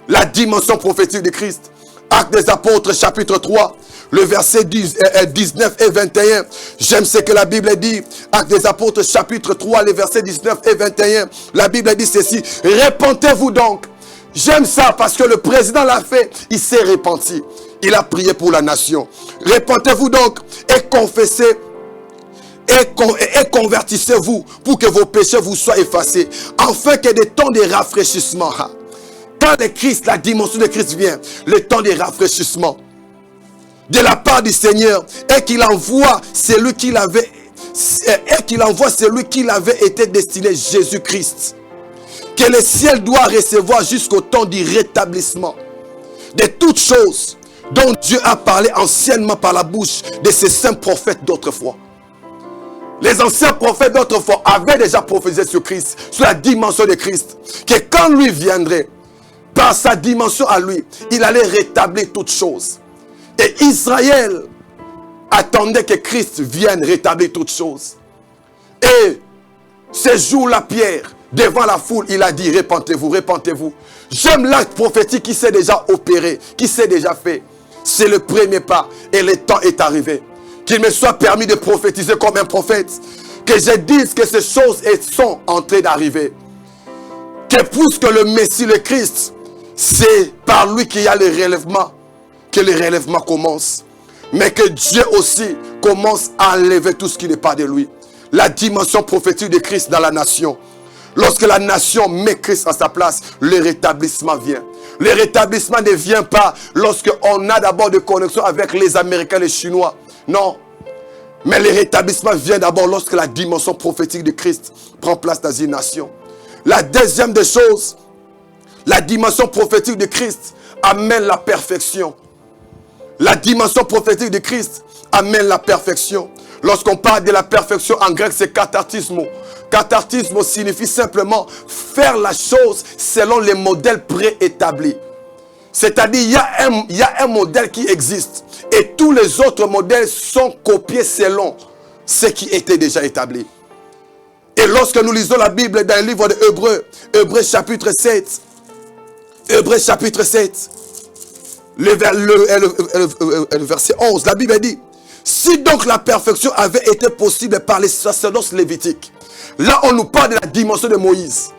Speaker 9: La dimension prophétique de Christ. Actes des Apôtres, chapitre 3, le verset 19 et 21. J'aime ce que la Bible dit. Actes des Apôtres, chapitre 3, les versets 19 et 21. La Bible dit ceci. Repentez-vous donc. J'aime ça parce que le président l'a fait. Il s'est repenti. Il a prié pour la nation. Repentez-vous donc et confessez. Et convertissez-vous pour que vos péchés vous soient effacés. Afin que des temps de rafraîchissement. Quand le Christ, la dimension de Christ vient, le temps de rafraîchissement de la part du Seigneur, et qu'il envoie celui qui l'avait été destiné, Jésus-Christ, que le ciel doit recevoir jusqu'au temps du rétablissement de toutes choses dont Dieu a parlé anciennement par la bouche de ses saints prophètes d'autrefois. Les anciens prophètes d'autrefois avaient déjà prophétisé sur Christ, sur la dimension de Christ. Que quand lui viendrait, par sa dimension à lui, il allait rétablir toutes choses. Et Israël attendait que Christ vienne rétablir toutes choses. Et ce jour-là, Pierre, devant la foule, il a dit, repentez-vous, repentez-vous. J'aime l'acte prophétique qui s'est déjà opéré, qui s'est déjà fait. C'est le premier pas et le temps est arrivé. Qu'il me soit permis de prophétiser comme un prophète. Que je dise que ces choses sont en train d'arriver. Que puisque le Messie, le Christ, c'est par lui qu'il y a le relèvement, que le relèvement commence. Mais que Dieu aussi commence à enlever tout ce qui n'est pas de lui. La dimension prophétique de Christ dans la nation. Lorsque la nation met Christ à sa place, le rétablissement vient. Le rétablissement ne vient pas lorsqu'on a d'abord de connexion avec les Américains, les Chinois. Non. Mais le rétablissement vient d'abord lorsque la dimension prophétique de Christ prend place dans une nation. La deuxième des choses, la dimension prophétique de Christ amène la perfection. La dimension prophétique de Christ amène la perfection. Lorsqu'on parle de la perfection en grec, c'est katartismo. Katartismo signifie simplement faire la chose selon les modèles préétablis. C'est-à-dire, il y a un modèle qui existe. Et tous les autres modèles sont copiés selon ce qui était déjà établi. Et lorsque nous lisons la Bible dans le livre de Hébreux, Hébreux chapitre 7, Hébreux chapitre 7, le verset 11, la Bible dit, si donc la perfection avait été possible par les sacerdoces lévitiques, là on nous parle de la dimension de Moïse.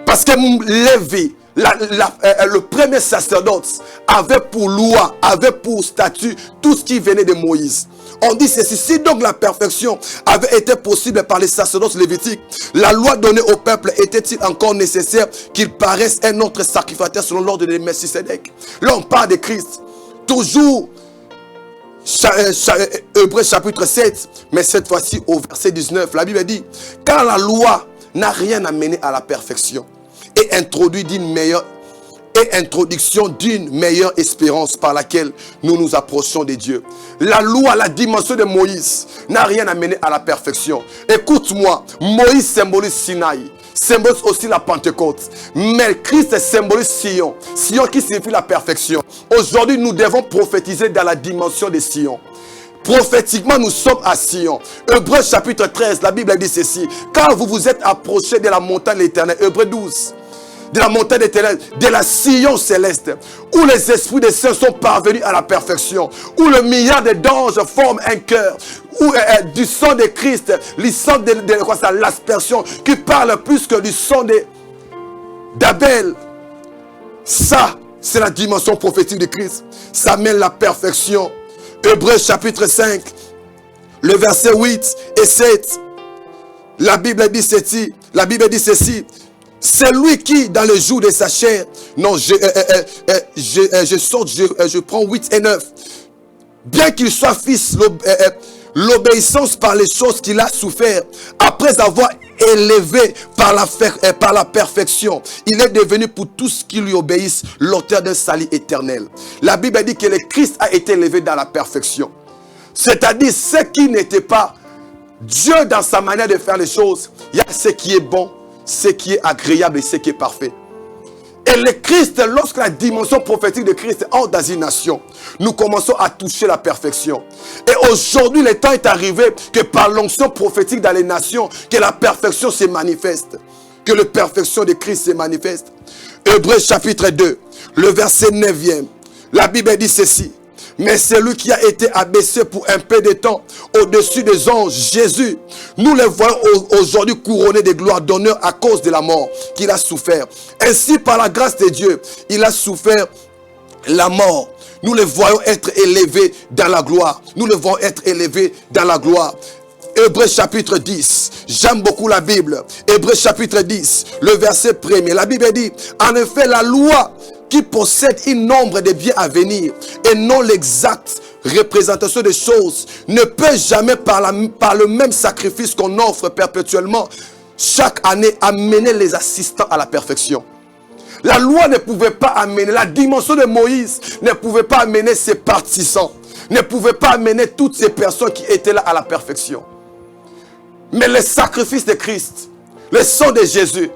Speaker 9: Parce que Lévi, le premier sacerdoce avait pour loi, avait pour statut tout ce qui venait de Moïse. On dit ceci, si donc la perfection avait été possible par les sacerdoces lévitiques, la loi donnée au peuple était-il encore nécessaire qu'il paraisse un autre sacrificateur selon l'ordre de Melchisédek? Là on parle de Christ. Toujours Hébreux chapitre 7, mais cette fois-ci au verset 19, la Bible dit, car la loi n'a rien amené à la perfection et introduction d'une meilleure espérance par laquelle nous nous approchons de Dieu. La loi, la dimension de Moïse n'a rien amené à la perfection. Écoute-moi, Moïse symbolise Sinaï, symbolise aussi la Pentecôte. Mais Christ symbolise Sion. Sion qui signifie la perfection. Aujourd'hui, nous devons prophétiser dans la dimension de Sion. Prophétiquement, nous sommes à Sion. Hébreux chapitre 13, la Bible dit ceci. Car vous vous êtes approchés de la montagne de l'Éternel. Hébreux 12. De la montagne éternelle, de la Sion céleste, où les esprits des saints sont parvenus à la perfection, où le milliard d'anges forment un cœur, où du sang de Christ, le sang de l'aspersion, qui parle plus que du sang d'Abel. Ça, c'est la dimension prophétique de Christ. Ça mène la perfection. Hébreux chapitre 5, le verset 8 et 7. La Bible dit ceci. C'est lui qui, dans le jour de sa chair, non, je prends 8 et 9. Bien qu'il soit fils, l'obéissance par les choses qu'il a souffert, après avoir élevé par la perfection, il est devenu pour tous qui lui obéissent l'auteur d'un salut éternel. La Bible dit que le Christ a été élevé dans la perfection. C'est-à-dire, ce qui n'était pas Dieu dans sa manière de faire les choses, il y a ce qui est bon, ce qui est agréable et ce qui est parfait. Et le Christ, lorsque la dimension prophétique de Christ entre dans une nation, nous commençons à toucher la perfection. Et aujourd'hui, le temps est arrivé que par l'onction prophétique dans les nations, que la perfection se manifeste. Que la perfection de Christ se manifeste. Hébreux chapitre 2, le verset 9e. La Bible dit ceci. Mais celui qui a été abaissé pour un peu de temps au-dessus des anges, Jésus, nous le voyons aujourd'hui couronné de gloire, d'honneur à cause de la mort qu'il a souffert. Ainsi, par la grâce de Dieu, il a souffert la mort. Nous le voyons être élevé dans la gloire. Nous le voyons être élevé dans la gloire. Hébreux chapitre 10. J'aime beaucoup la Bible. Hébreux chapitre 10, le verset 1er. La Bible dit, en effet, la loi qui possède un nombre de biens à venir et non l'exacte représentation des choses ne peut jamais par le même sacrifice qu'on offre perpétuellement chaque année amener les assistants à la perfection. La loi ne pouvait pas amener, la dimension de Moïse ne pouvait pas amener ses partisans. ne pouvait pas amener toutes ces personnes qui étaient là à la perfection. Mais le sacrifice de Christ, le sang de Jésus,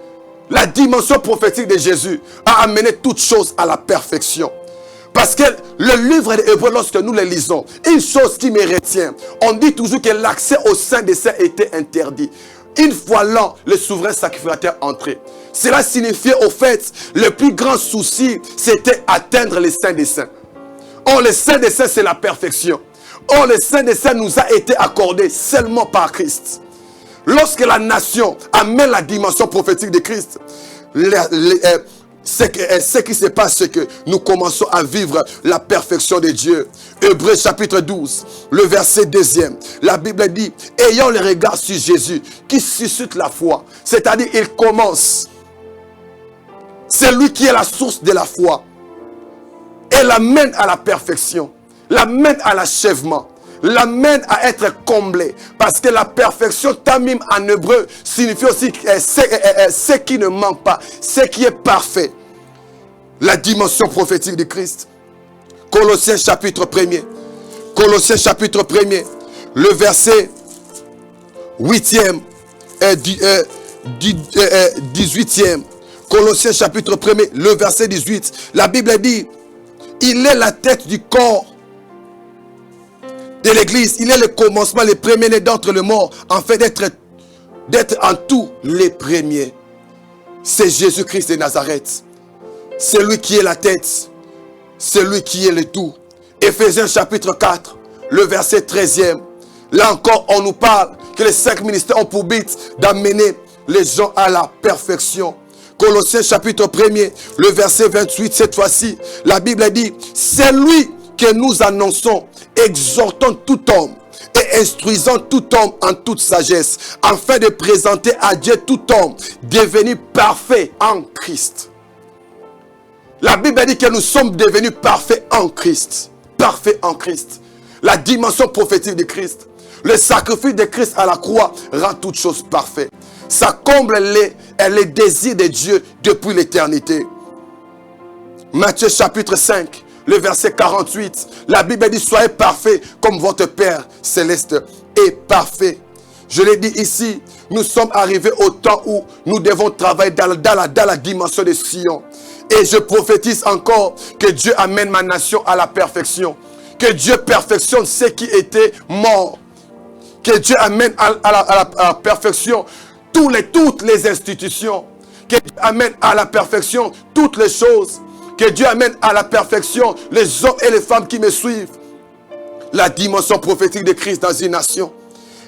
Speaker 9: la dimension prophétique de Jésus a amené toutes choses à la perfection. Parce que le livre de Hébreux, lorsque nous le lisons, une chose qui me retient, on dit toujours que l'accès au Saint des Saints était interdit. Une fois là, le souverain sacrificateur entrait. Cela signifiait au fait, le plus grand souci, c'était atteindre le Saint des Saints. Or, le Saint des Saints, c'est la perfection. Or, le Saint des Saints nous a été accordé seulement par Christ. Lorsque la nation amène la dimension prophétique de Christ, ce qui se passe, c'est que nous commençons à vivre la perfection de Dieu. Hébreux chapitre 12, le verset 2e. La Bible dit, ayant le regard sur Jésus, qui suscite la foi. C'est-à-dire, il commence. C'est lui qui est la source de la foi. Et l'amène à la perfection. L'amène à l'achèvement. L'amène à être comblé. Parce que la perfection, tamim en hébreu, signifie aussi ce qui ne manque pas. Ce qui est parfait. La dimension prophétique de Christ. Colossiens chapitre 1er. Colossiens chapitre 1er. Le verset 8e et 18e. Colossiens chapitre 1er. Le verset 18. La Bible dit, il est la tête du corps de l'église. Il est le commencement, le premier-né d'entre les morts, en fait d'être en tout les premiers. C'est Jésus-Christ de Nazareth. C'est lui qui est la tête. C'est lui qui est le tout. Éphésiens chapitre 4, le verset 13e. Là encore, on nous parle que les 5 ministères ont pour but d'amener les gens à la perfection. Colossiens chapitre 1er, le verset 28, cette fois-ci, la Bible dit, c'est lui que nous annonçons, exhortant tout homme et instruisant tout homme en toute sagesse, afin de présenter à Dieu tout homme devenu parfait en Christ. La Bible dit que nous sommes devenus parfaits en Christ. Parfaits en Christ. La dimension prophétique de Christ. Le sacrifice de Christ à la croix rend toutes choses parfaites. Ça comble les désirs de Dieu depuis l'éternité. Matthieu chapitre 5, le verset 48. La Bible dit, soyez parfaits comme votre Père céleste est parfait. Je l'ai dit ici, nous sommes arrivés au temps où nous devons travailler dans la dimension de Sion. Et je prophétise encore que Dieu amène ma nation à la perfection. Que Dieu perfectionne ce qui était mort. Que Dieu amène à la perfection toutes les institutions. Que Dieu amène à la perfection toutes les choses. Que Dieu amène à la perfection les hommes et les femmes qui me suivent. La dimension prophétique de Christ dans une nation.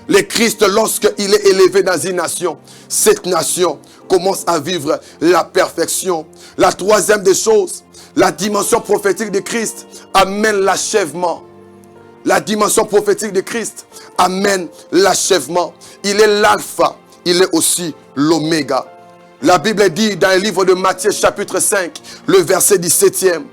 Speaker 9: Le Christ, lorsqu'il est élevé dans une nation, cette nation commence à vivre la perfection. La troisième des choses, la dimension prophétique de Christ amène l'achèvement. La dimension prophétique de Christ amène l'achèvement. Il est l'alpha, il est aussi l'oméga. La Bible dit dans le livre de Matthieu chapitre 5, le verset 17e,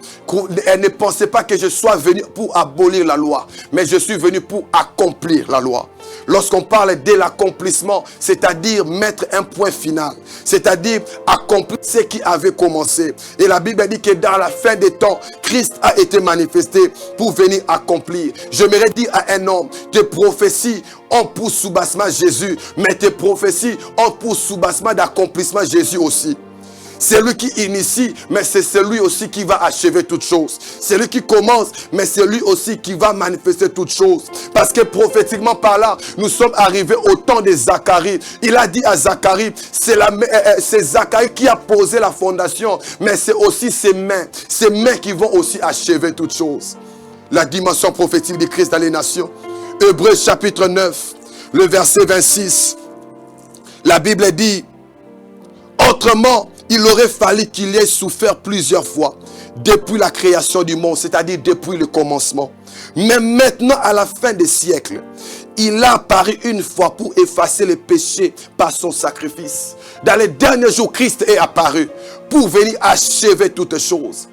Speaker 9: elle ne pensait pas que je sois venu pour abolir la loi, mais je suis venu pour accomplir la loi. Lorsqu'on parle de l'accomplissement, c'est-à-dire mettre un point final, c'est-à-dire accomplir ce qui avait commencé. Et la Bible dit que dans la fin des temps, Christ a été manifesté pour venir accomplir. J'aimerais dire à un homme, tes prophéties ont pour soubassement Jésus, mais tes prophéties ont pour soubassement d'accomplissement Jésus aussi. C'est lui qui initie, mais c'est celui aussi qui va achever toutes choses. C'est lui qui commence, mais c'est lui aussi qui va manifester toutes choses. Parce que prophétiquement par là, nous sommes arrivés au temps de Zacharie. Il a dit à Zacharie, c'est Zacharie qui a posé la fondation, mais c'est aussi ses mains qui vont aussi achever toutes choses. La dimension prophétique de Christ dans les nations. Hébreux chapitre 9, le verset 26. La Bible dit, autrement, il aurait fallu qu'il ait souffert plusieurs fois depuis la création du monde, c'est-à-dire depuis le commencement. Mais maintenant, à la fin des siècles, il a apparu une fois pour effacer les péchés par son sacrifice. Dans les derniers jours, Christ est apparu pour venir achever toutes choses.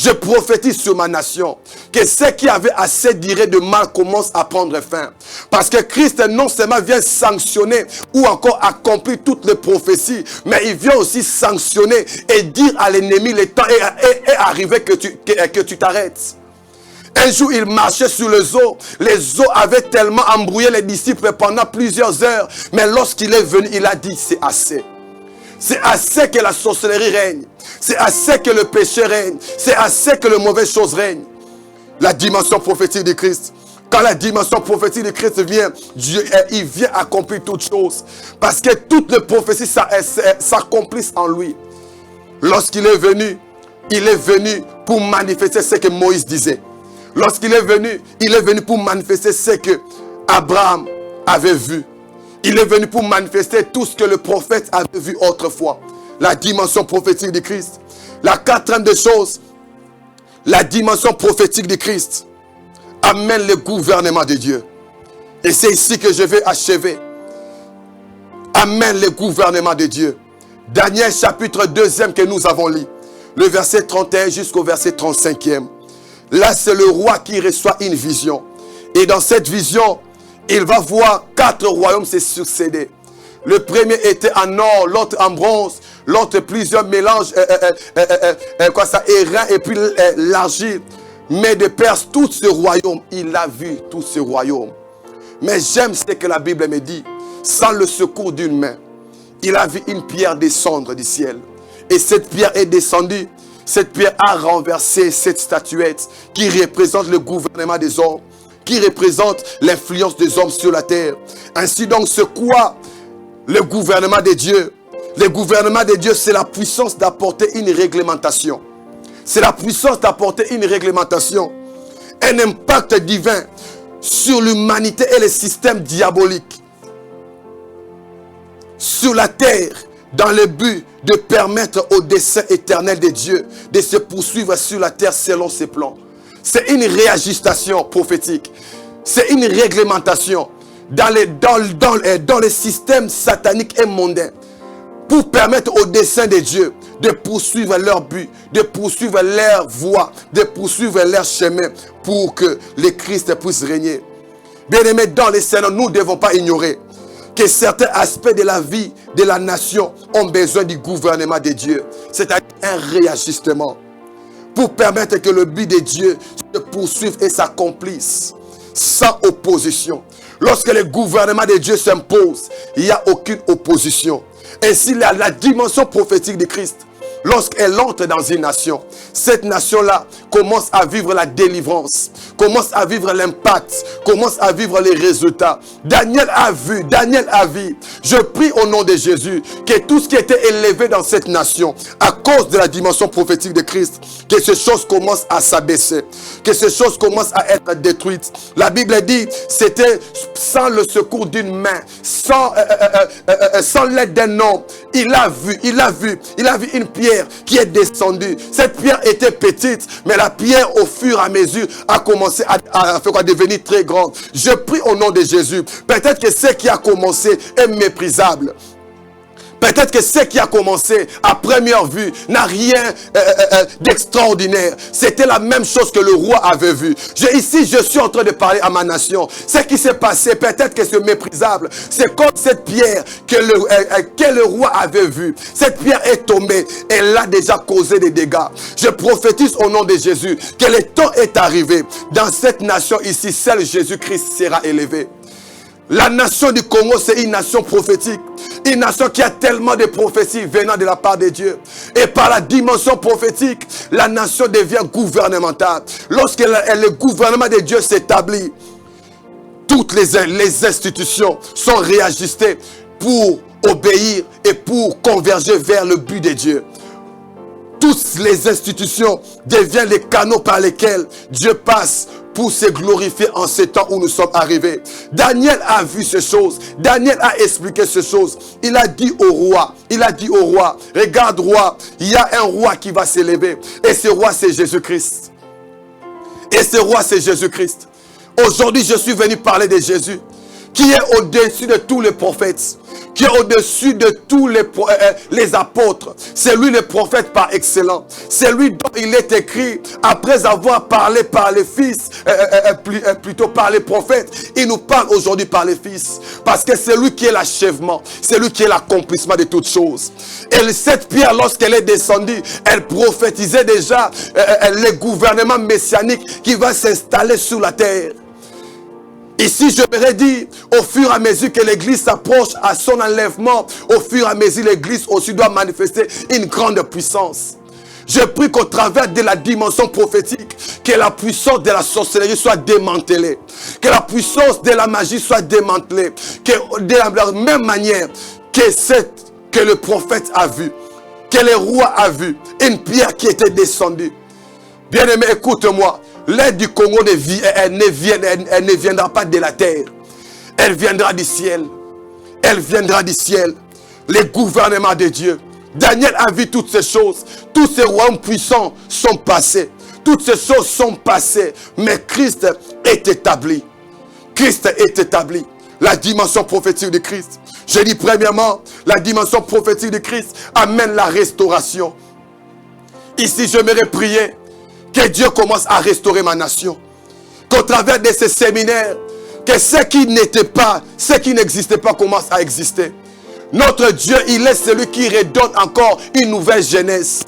Speaker 9: Je prophétise sur ma nation que ce qui avait assez d'iré de mal commence à prendre fin. Parce que Christ non seulement vient sanctionner ou encore accomplir toutes les prophéties, mais il vient aussi sanctionner et dire à l'ennemi, le temps est arrivé que tu t'arrêtes. Un jour, il marchait sur les eaux. Les eaux avaient tellement embrouillé les disciples pendant plusieurs heures. Mais lorsqu'il est venu, il a dit, c'est assez. C'est assez que la sorcellerie règne. C'est assez que le péché règne. C'est assez que les mauvaises choses règnent. La dimension prophétique de Christ. Quand la dimension prophétique de Christ vient, Dieu, il vient accomplir toutes choses. Parce que toutes les prophéties s'accomplissent en lui. Lorsqu'il est venu pour manifester ce que Moïse disait. Lorsqu'il est venu, il est venu pour manifester ce que Abraham avait vu. Il est venu pour manifester tout ce que le prophète avait vu autrefois. La dimension prophétique de Christ. La quatrième des choses, la dimension prophétique de Christ amène le gouvernement de Dieu. Et c'est ici que je vais achever. Amène le gouvernement de Dieu. Daniel chapitre 2e que nous avons lu. Le verset 31 jusqu'au verset 35e. Là, c'est le roi qui reçoit une vision. Et dans cette vision, il va voir 4 royaumes se succéder. Le premier était en or, l'autre en bronze, l'autre plusieurs mélanges, airain et puis l'argile. Mais de Perse, tout ce royaume, il a vu tout ce royaume. Mais j'aime ce que la Bible me dit. Sans le secours d'une main, il a vu une pierre descendre du ciel. Et cette pierre est descendue. Cette pierre a renversé cette statuette qui représente le gouvernement des hommes, qui représente l'influence des hommes sur la terre. Ainsi donc, c'est quoi le gouvernement de Dieu? Le gouvernement de Dieu, c'est la puissance d'apporter une réglementation. C'est la puissance d'apporter une réglementation. Un impact divin sur l'humanité et les systèmes diaboliques. Sur la terre, dans le but de permettre au dessein éternel de Dieu de se poursuivre sur la terre selon ses plans. C'est une réajustation prophétique. C'est une réglementation dans les systèmes sataniques et mondains pour permettre au dessein de Dieu de poursuivre leur but, de poursuivre leur voie, de poursuivre leur chemin pour que le Christ puisse régner. Bien-aimés, dans les Seigneurs, nous ne devons pas ignorer que certains aspects de la vie de la nation ont besoin du gouvernement de Dieu. C'est-à-dire un réajustement pour permettre que le but de Dieu se poursuive et s'accomplisse sans opposition. Lorsque le gouvernement de Dieu s'impose, il n'y a aucune opposition. Ainsi, la dimension prophétique de Christ, lorsqu'elle entre dans une nation, cette nation-là commence à vivre la délivrance, commence à vivre l'impact, commence à vivre les résultats. Daniel a vu. Je prie au nom de Jésus que tout ce qui était élevé dans cette nation, à cause de la dimension prophétique de Christ, que ces choses commencent à s'abaisser, que ces choses commencent à être détruites. La Bible dit, c'était sans le secours d'une main, sans l'aide d'un homme. Il a vu une pierre qui est descendue. Cette pierre était petite, mais la pierre au fur et à mesure a commencé à devenir très grande. Je prie au nom de Jésus. Peut-être que ce qui a commencé est méprisable. Peut-être que ce qui a commencé à première vue n'a rien d'extraordinaire. C'était la même chose que le roi avait vu. Ici, je suis en train de parler à ma nation. Ce qui s'est passé, peut-être que c'est méprisable. C'est comme cette pierre que le roi avait vue. Cette pierre est tombée. Elle a déjà causé des dégâts. Je prophétise au nom de Jésus que le temps est arrivé. Dans cette nation ici, seul Jésus-Christ sera élevé. La nation du Congo, c'est une nation prophétique. Une nation qui a tellement de prophéties venant de la part de Dieu. Et par la dimension prophétique, la nation devient gouvernementale. Lorsque le gouvernement de Dieu s'établit, toutes les institutions sont réajustées pour obéir et pour converger vers le but de Dieu. Toutes les institutions deviennent les canaux par lesquels Dieu passe pour se glorifier en ce temps où nous sommes arrivés. Daniel a vu ces choses. Daniel a expliqué ces choses. Il a dit au roi, regarde roi, il y a un roi qui va s'élever. Et ce roi c'est Jésus-Christ. Aujourd'hui je suis venu parler de Jésus, qui est au-dessus de tous les prophètes, qui est au-dessus de tous les apôtres. C'est lui le prophète par excellence. C'est lui dont il est écrit, après avoir parlé par les fils, plutôt par les prophètes, il nous parle aujourd'hui par les fils. Parce que c'est lui qui est l'achèvement, c'est lui qui est l'accomplissement de toutes choses. Et cette pierre, lorsqu'elle est descendue, elle prophétisait déjà le gouvernement messianique qui va s'installer sur la terre. Ici, je me redis, au fur et à mesure que l'Église s'approche à son enlèvement, au fur et à mesure, l'Église aussi doit manifester une grande puissance. Je prie qu'au travers de la dimension prophétique, que la puissance de la sorcellerie soit démantelée, que la puissance de la magie soit démantelée, que de la même manière que le prophète a vu, que le roi a vu, une pierre qui était descendue. Bien-aimé, écoute-moi. L'aide du Congo elle ne viendra pas de la terre. Elle viendra du ciel. Elle viendra du ciel. Le gouvernement de Dieu. Daniel a vu toutes ces choses. Tous ces royaumes puissants sont passés. Toutes ces choses sont passées. Mais Christ est établi. Christ est établi. La dimension prophétique de Christ. Je dis premièrement, la dimension prophétique de Christ amène la restauration. Ici, je m'aimerais prier que Dieu commence à restaurer ma nation. Qu'au travers de ces séminaires, que ce qui n'était pas, ce qui n'existait pas commence à exister. Notre Dieu, il est celui qui redonne encore une nouvelle jeunesse.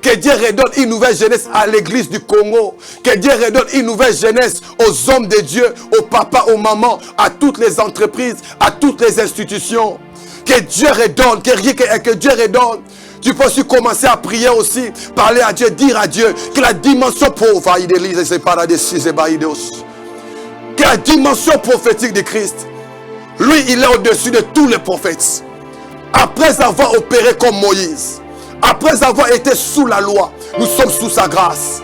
Speaker 9: Que Dieu redonne une nouvelle jeunesse à l'église du Congo. Que Dieu redonne une nouvelle jeunesse aux hommes de Dieu, aux papas, aux mamans, à toutes les entreprises, à toutes les institutions. Que Dieu redonne, que Dieu redonne. Tu peux aussi commencer à prier aussi, parler à Dieu, dire à Dieu que la dimension que la dimension prophétique de Christ, lui, il est au-dessus de tous les prophètes. Après avoir opéré comme Moïse, après avoir été sous la loi, nous sommes sous sa grâce.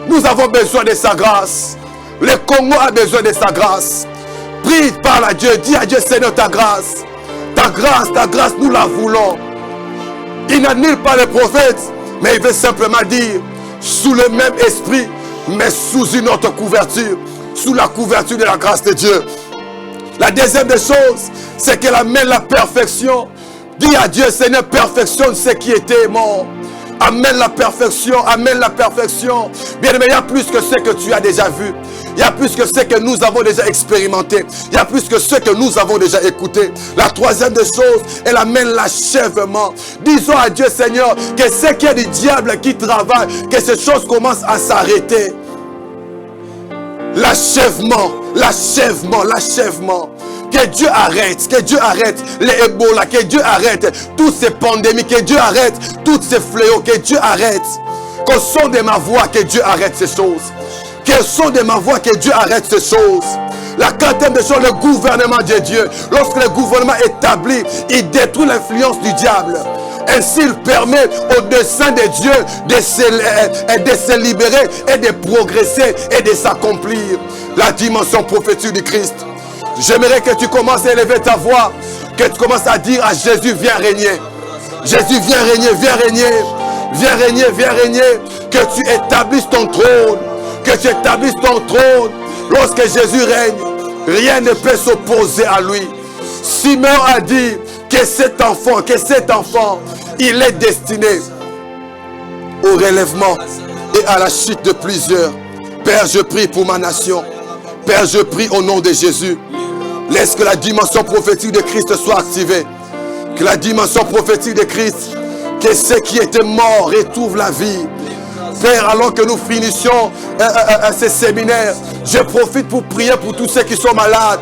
Speaker 9: Nous avons besoin de sa grâce. Le Congo a besoin de sa grâce. Prie, parle à Dieu, dis à Dieu, Seigneur, ta grâce, nous la voulons. Il n'annule pas les prophètes, mais il veut simplement dire, sous le même esprit, mais sous une autre couverture, sous la couverture de la grâce de Dieu. La deuxième des choses, c'est qu'elle amène la perfection. Dis à Dieu, Seigneur, perfectionne ce qui était mort. Amène la perfection, amène la perfection. Bien aimé, il y a plus que ce que tu as déjà vu. Il y a plus que ce que nous avons déjà expérimenté. Il y a plus que ce que nous avons déjà écouté. La troisième des choses, elle amène l'achèvement. Disons à Dieu, Seigneur, que ce qui est du diable qui travaille, que ces choses commencent à s'arrêter. L'achèvement, l'achèvement, l'achèvement. Que Dieu arrête les Ebola, que Dieu arrête toutes ces pandémies, que Dieu arrête tous ces fléaux, que Dieu arrête. Qu'au son de ma voix, que Dieu arrête ces choses. Qu'au son de ma voix, que Dieu arrête ces choses. La quatrième des choses, le gouvernement de Dieu. Lorsque le gouvernement est établi, il détruit l'influence du diable. Ainsi, il permet au dessein de Dieu de se libérer et de progresser et de s'accomplir. La dimension prophétique du Christ. J'aimerais que tu commences à élever ta voix, que tu commences à dire à Jésus, viens régner. Jésus, viens régner, viens régner. Viens régner, viens régner. Que tu établisses ton trône. Que tu établisses ton trône. Lorsque Jésus règne, rien ne peut s'opposer à lui. Simeon a dit que cet enfant, il est destiné au relèvement et à la chute de plusieurs. Père, je prie pour ma nation. Père, je prie au nom de Jésus. Laisse que la dimension prophétique de Christ soit activée. Que la dimension prophétique de Christ, que ceux qui étaient morts retrouvent la vie. Père, alors que nous finissions ces séminaires, je profite pour prier pour tous ceux qui sont malades.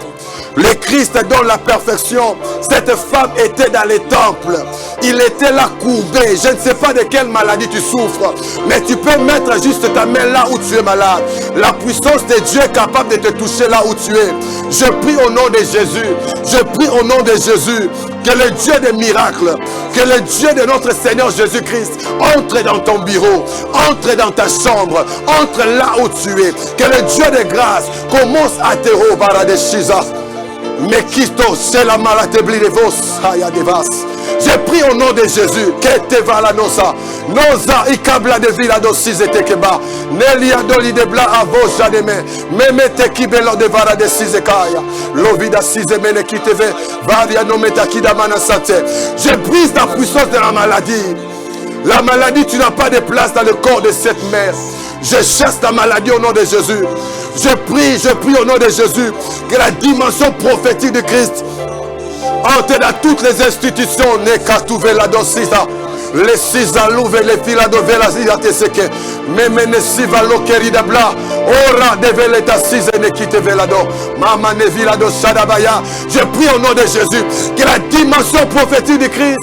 Speaker 9: Le Christ donne la perfection. Cette femme était dans les temples. Il était là courbé. Je ne sais pas de quelle maladie tu souffres, mais tu peux mettre juste ta main là où tu es malade. La puissance de Dieu est capable de te toucher là où tu es. Je prie au nom de Jésus. Je prie au nom de Jésus. Que le Dieu des miracles, que le Dieu de notre Seigneur Jésus-Christ entre dans ton bureau, entre dans ta chambre, entre là où tu es. Que le Dieu de grâce commence à te robar de Shiza. Mais Christo, c'est la maladie de vos. Je prie au nom de Jésus que te va la nosa, Noza ikabla de villa d'ossis et tekeba. Nelia doli de bla avo jademe. Meme tekibelo de vara de sizekaya. Lovida sizemene kiteve. Varia nometa kidamana sate. Je brise la puissance de la maladie. La maladie, tu n'as pas de place dans le corps de cette mère. Je chasse la maladie au nom de Jésus. Je prie au nom de Jésus que la dimension prophétique de Christ entre dans toutes les institutions. Nekatuvela dosisa. Les sisa louve les fila de vela sisa teseke. Memene siva lokerida bla. Ora devele ta sisa ne kite velado. Mama ne vila do sadabaya. Je prie au nom de Jésus que la dimension prophétique de Christ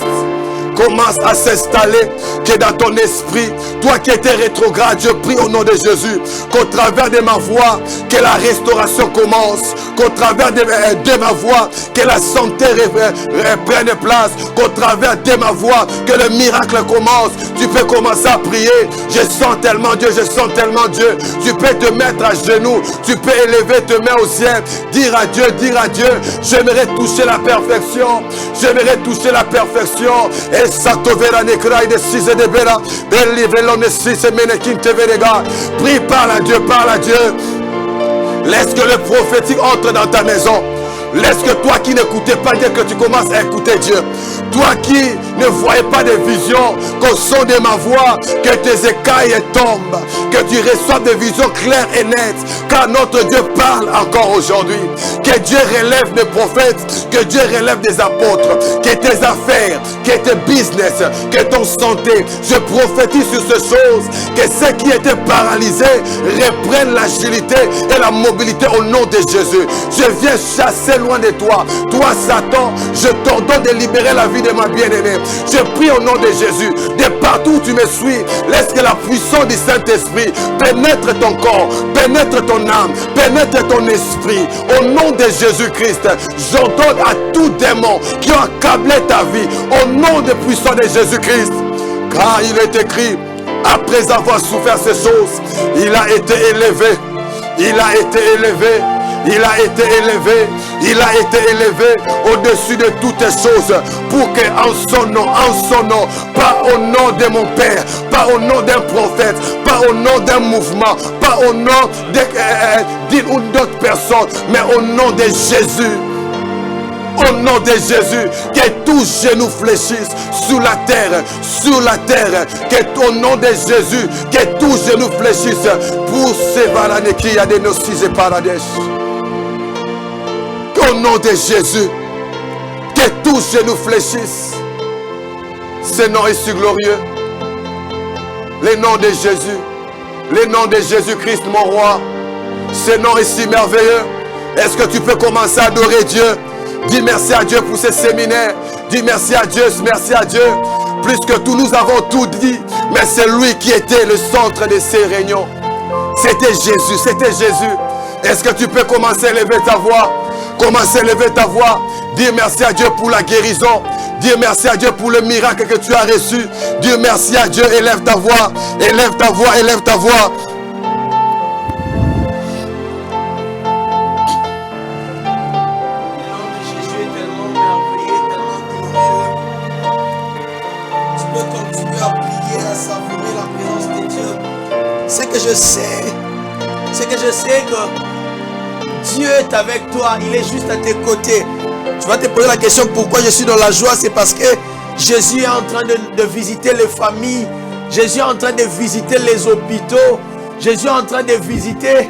Speaker 9: commence à s'installer, que dans ton esprit, toi qui étais rétrograde, je prie au nom de Jésus, qu'au travers de ma voix, que la restauration commence, qu'au travers de ma voix, que la santé prenne place, qu'au travers de ma voix, que le miracle commence. Tu peux commencer à prier. Je sens tellement Dieu, je sens tellement Dieu. Tu peux te mettre à genoux, tu peux élever tes mains au ciel, dire à Dieu, j'aimerais toucher la perfection, j'aimerais toucher la perfection. Et Satovera nekrai de six de bela, belli velone six menekin te verega. Prie, parle à Dieu. Laisse que le prophétique entre dans ta maison. Laisse que toi qui n'écoutais pas Dieu, que tu commences à écouter Dieu. Toi qui ne voyais pas de vision, qu'au son de ma voix, que tes écailles tombent, que tu reçoives des visions claires et nettes, car notre Dieu parle encore aujourd'hui. Que Dieu relève des prophètes, que Dieu relève des apôtres, que tes affaires, que tes business, que ton santé, je prophétise sur ces choses, que ceux qui étaient paralysés reprennent l'agilité et la mobilité au nom de Jésus. Je viens chasser loin de toi, Satan, je t'ordonne de libérer la vie de ma bien-aimée. Je prie au nom de Jésus, de partout où tu me suis, laisse que la puissance du Saint-Esprit pénètre ton corps, pénètre ton âme, pénètre ton esprit. Au nom de Jésus-Christ, j'ordonne à tout démon qui a accablé ta vie, au nom de puissance de Jésus-Christ. Car il est écrit, après avoir souffert ces choses, il a été élevé, il a été élevé. Il a été élevé au-dessus de toutes choses pour que en son nom, pas au nom de mon Père, pas au nom d'un prophète, pas au nom d'un mouvement, pas au nom d'une autre personne, mais au nom de Jésus. Au nom de Jésus, que tout genou fléchisse sur la terre, que au nom de Jésus, que tout genou fléchisse pour ces valanes qui a de nos six et paradis. Au nom de Jésus, que tout genou fléchisse. Ce nom est si glorieux. Le nom de Jésus, le nom de Jésus-Christ, mon roi. Ce nom est si merveilleux. Est-ce que tu peux commencer à adorer Dieu? Dis merci à Dieu pour ces séminaires. Dis merci à Dieu, merci à Dieu. Plus que tout, nous avons tout dit. Mais c'est lui qui était le centre de ces réunions. C'était Jésus, c'était Jésus. Est-ce que tu peux commencer à élever ta voix? Commencez à lever ta voix. Dis merci à Dieu pour la guérison. Dis merci à Dieu pour le miracle que tu as reçu. Dis merci à Dieu. Élève ta voix. Élève ta voix. Élève ta voix.
Speaker 3: Le nom de Jésus est tellement merveilleux, tellement glorieux. Tu peux continuer à prier, à savourer la présence de Dieu. C'est que je sais que Dieu est avec toi, il est juste à tes côtés. Tu vas te poser la question pourquoi je suis dans la joie. C'est parce que Jésus est en train de visiter les familles. Jésus est en train de visiter les hôpitaux. Jésus est en train de visiter.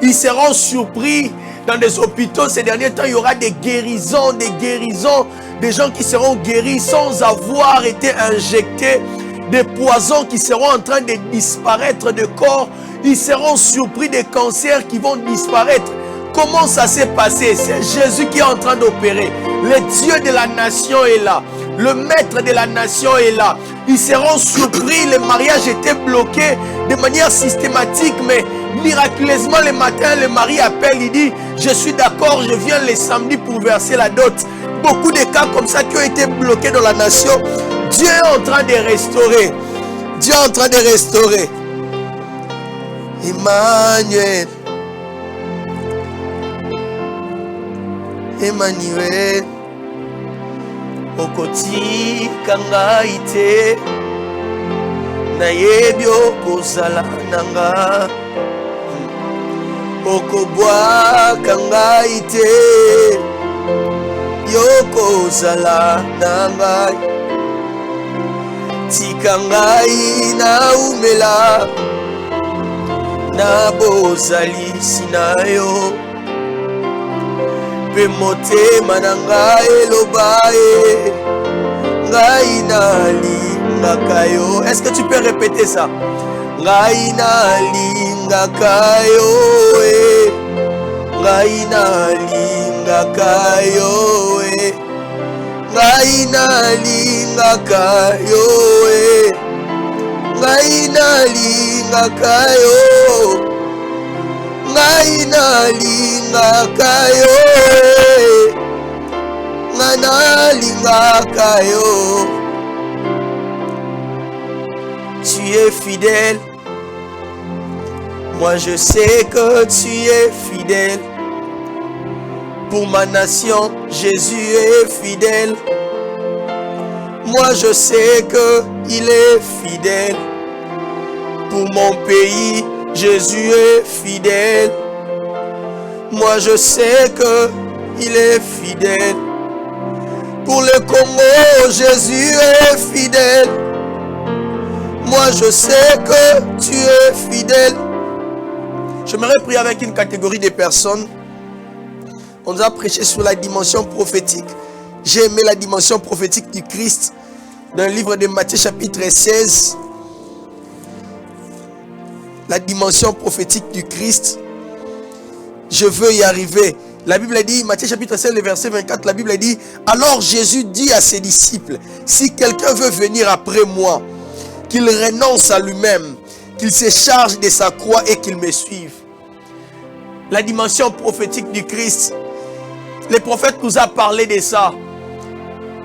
Speaker 3: Ils seront surpris dans des hôpitaux. Ces derniers temps, il y aura des guérisons. Des gens qui seront guéris sans avoir été injectés. Des poisons qui seront en train de disparaître de corps. Ils seront surpris des cancers qui vont disparaître. Comment ça s'est passé? C'est Jésus qui est en train d'opérer. Le Dieu de la nation est là. Le maître de la nation est là. Ils seront surpris. Le mariage était bloqué de manière systématique, mais miraculeusement le matin, le mari appelle, il dit, je suis d'accord, je viens les samedis pour verser la dot. Beaucoup de cas comme ça qui ont été bloqués dans la nation. Dieu est en train de restaurer. Dieu est en train de restaurer. Emmanuel. Emmanuel, okoti kangaite, nayebi okozala nanga okobwaka ngai te yokozala nanga tika ngai naumela na bozalisi na yo pe motema na ngai eloba ye ngai nalingaka yo. Est-ce que tu peux répéter ça? Ngai nalingaka yo ngai nalingaka yo ngai nalingaka yo ngai nalingaka yo ngai nalingaka yo ngai nalingaka yo. Tu es fidèle, moi je sais que tu es fidèle. Pour ma nation, Jésus est fidèle. Moi je sais que il est fidèle. Pour mon pays, Jésus est fidèle. Moi je sais que il est fidèle. Pour le Congo, Jésus est fidèle. Moi je sais que tu es fidèle. J'aimerais prier avec une catégorie de personnes. On nous a prêché sur la dimension prophétique. J'ai aimé la dimension prophétique du Christ dans le livre de Matthieu chapitre 16. La dimension prophétique du Christ. Je veux y arriver. La Bible dit, Matthieu chapitre 16, le verset 24, la Bible dit, alors Jésus dit à ses disciples, si quelqu'un veut venir après moi, qu'il renonce à lui-même, qu'il se charge de sa croix et qu'il me suive. La dimension prophétique du Christ. Le prophète nous a parlé de ça.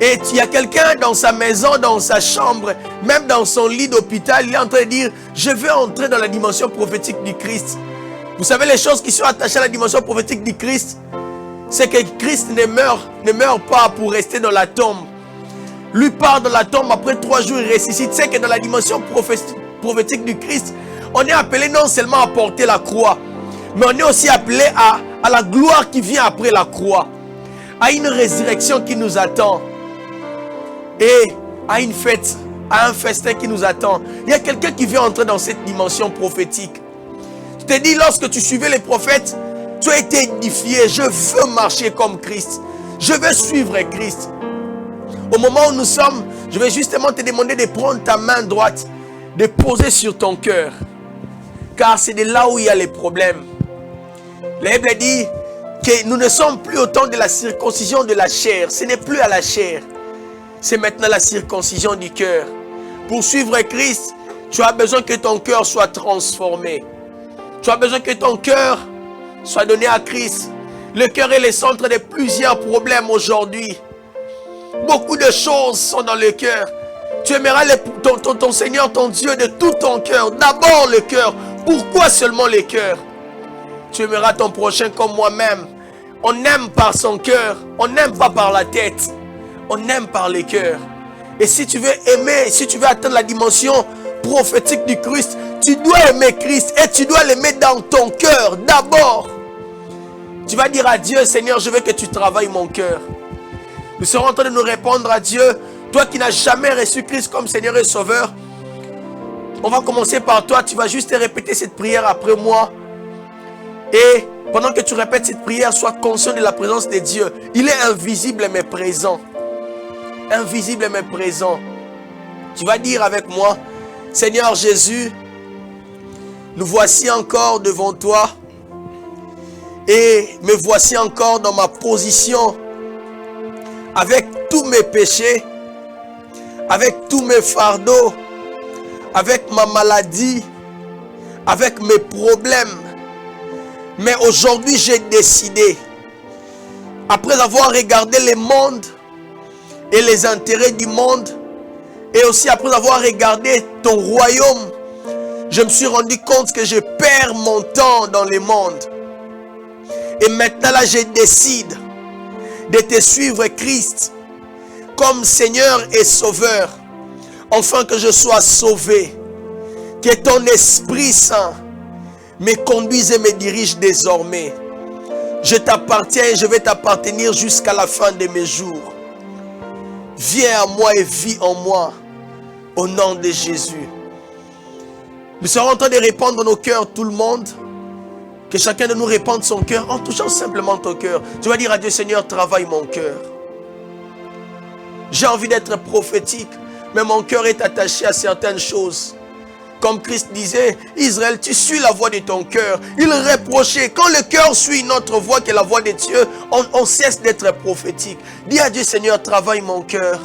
Speaker 3: Et il y a quelqu'un dans sa maison, dans sa chambre, même dans son lit d'hôpital, il est en train de dire, je veux entrer dans la dimension prophétique du Christ. Vous savez les choses qui sont attachées à la dimension prophétique du Christ? C'est que Christ ne meurt pas pour rester dans la tombe. Lui part dans la tombe, après 3 jours il ressuscite. C'est que dans la dimension prophétique du Christ, on est appelé non seulement à porter la croix, mais on est aussi appelé à la gloire qui vient après la croix, à une résurrection qui nous attend et à une fête, à un festin qui nous attend. Il y a quelqu'un qui veut entrer dans cette dimension prophétique. Tu te dis, lorsque tu suivais les prophètes, tu as été édifié. Je veux marcher comme Christ. Je veux suivre Christ. Au moment où nous sommes, je vais justement te demander de prendre ta main droite, de poser sur ton cœur. Car c'est de là où il y a les problèmes. La Bible dit que nous ne sommes plus au temps de la circoncision de la chair. Ce n'est plus à la chair. C'est maintenant la circoncision du cœur. Pour suivre Christ, tu as besoin que ton cœur soit transformé. Tu as besoin que ton cœur soit donné à Christ. Le cœur est le centre de plusieurs problèmes aujourd'hui. Beaucoup de choses sont dans le cœur. Tu aimeras ton Seigneur, ton Dieu de tout ton cœur. D'abord le cœur. Pourquoi seulement le cœur? Tu aimeras ton prochain comme moi-même. On aime par son cœur. On n'aime pas par la tête. On aime par le cœur. Et si tu veux aimer, si tu veux atteindre la dimension prophétique du Christ, tu dois aimer Christ et tu dois l'aimer dans ton cœur d'abord. Tu vas dire à Dieu, Seigneur, je veux que tu travailles mon cœur. Nous serons en train de nous répondre à Dieu. Toi qui n'as jamais reçu Christ comme Seigneur et Sauveur, on va commencer par toi. Tu vas juste répéter cette prière après moi. Et pendant que tu répètes cette prière, sois conscient de la présence de Dieu. Il est invisible mais présent. Invisible mais présent. Tu vas dire avec moi, Seigneur Jésus, nous voici encore devant toi. Et me voici encore dans ma position, avec tous mes péchés, avec tous mes fardeaux, avec ma maladie, avec mes problèmes. Mais aujourd'hui, j'ai décidé, après avoir regardé le monde et les intérêts du monde, et aussi après avoir regardé ton royaume, je me suis rendu compte que je perds mon temps dans le monde. Et maintenant là, je décide de te suivre Christ comme Seigneur et Sauveur, afin que je sois sauvé, Que ton Esprit Saint me conduise et me dirige désormais. Je t'appartiens et je vais t'appartenir jusqu'à la fin de mes jours. Viens à moi et vis en moi. Au nom de Jésus. Nous serons en train de répandre nos cœurs, tout le monde. Que chacun de nous répande son cœur en touchant simplement ton cœur. Tu vas dire à Dieu, Seigneur, travaille mon cœur. J'ai envie d'être prophétique, mais mon cœur est attaché à certaines choses. Comme Christ disait, Israël, tu suis la voix de ton cœur. Il reprochait, quand le cœur suit notre voix qui est la voix de Dieu, on cesse d'être prophétique. Dis à Dieu, Seigneur, travaille mon cœur.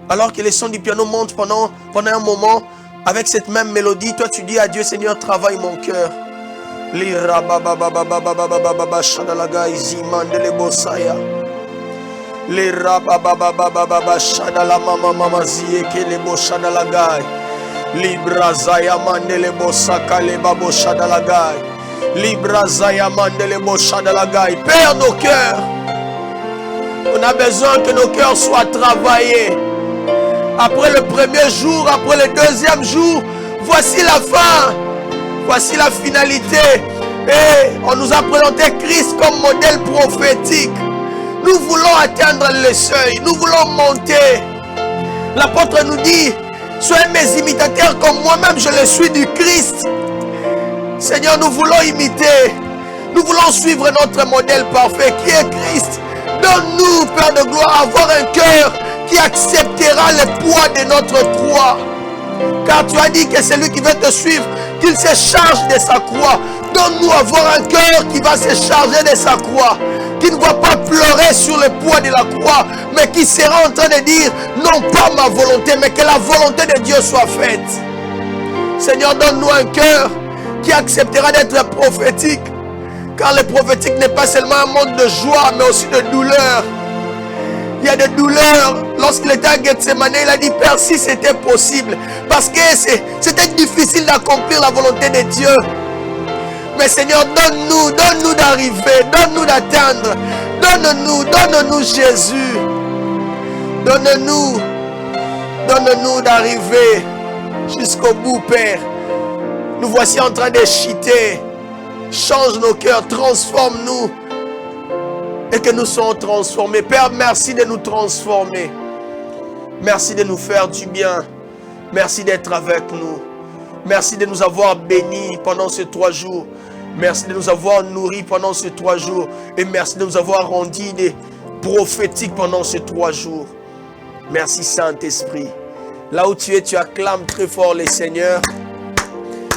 Speaker 3: Alors que les sons du piano montent pendant un moment, avec cette même mélodie, toi tu dis à Dieu, Seigneur, travaille mon cœur. Père, nos cœurs, on a besoin que nos cœurs soient travaillés. Après le premier jour, après le deuxième jour, voici la fin, voici la finalité. Et on nous a présenté Christ comme modèle prophétique. Nous voulons atteindre le seuil, nous voulons monter. L'apôtre nous dit, soyez mes imitateurs comme moi-même je le suis du Christ. Seigneur, nous voulons imiter, nous voulons suivre notre modèle parfait qui est Christ. Donne-nous, Père de gloire, avoir un cœur qui acceptera le poids de notre croix. Car tu as dit que celui qui veut te suivre, qu'il se charge de sa croix. Donne-nous avoir un cœur qui va se charger de sa croix, qui ne va pas pleurer sur le poids de la croix, mais qui sera en train de dire, non pas ma volonté, mais que la volonté de Dieu soit faite. Seigneur, donne-nous un cœur qui acceptera d'être prophétique, car le prophétique n'est pas seulement un monde de joie, mais aussi de douleur. Il y a des douleurs. Lorsqu'il était à Gethsemane, il a dit, Père, si c'était possible, parce que c'était difficile d'accomplir la volonté de Dieu. Mais Seigneur, donne-nous d'arriver, donne-nous d'atteindre, donne-nous Jésus. Donne-nous d'arriver jusqu'au bout, Père. Nous voici en train de chuter. Change nos cœurs, transforme-nous. Et que nous soyons transformés. Père, merci de nous transformer. Merci de nous faire du bien. Merci d'être avec nous. Merci de nous avoir bénis pendant ces 3 jours. Merci de nous avoir nourris pendant ces 3 jours. Et merci de nous avoir rendus des prophétiques pendant ces 3 jours. Merci Saint-Esprit. Là où tu es, tu acclames très fort les Seigneurs.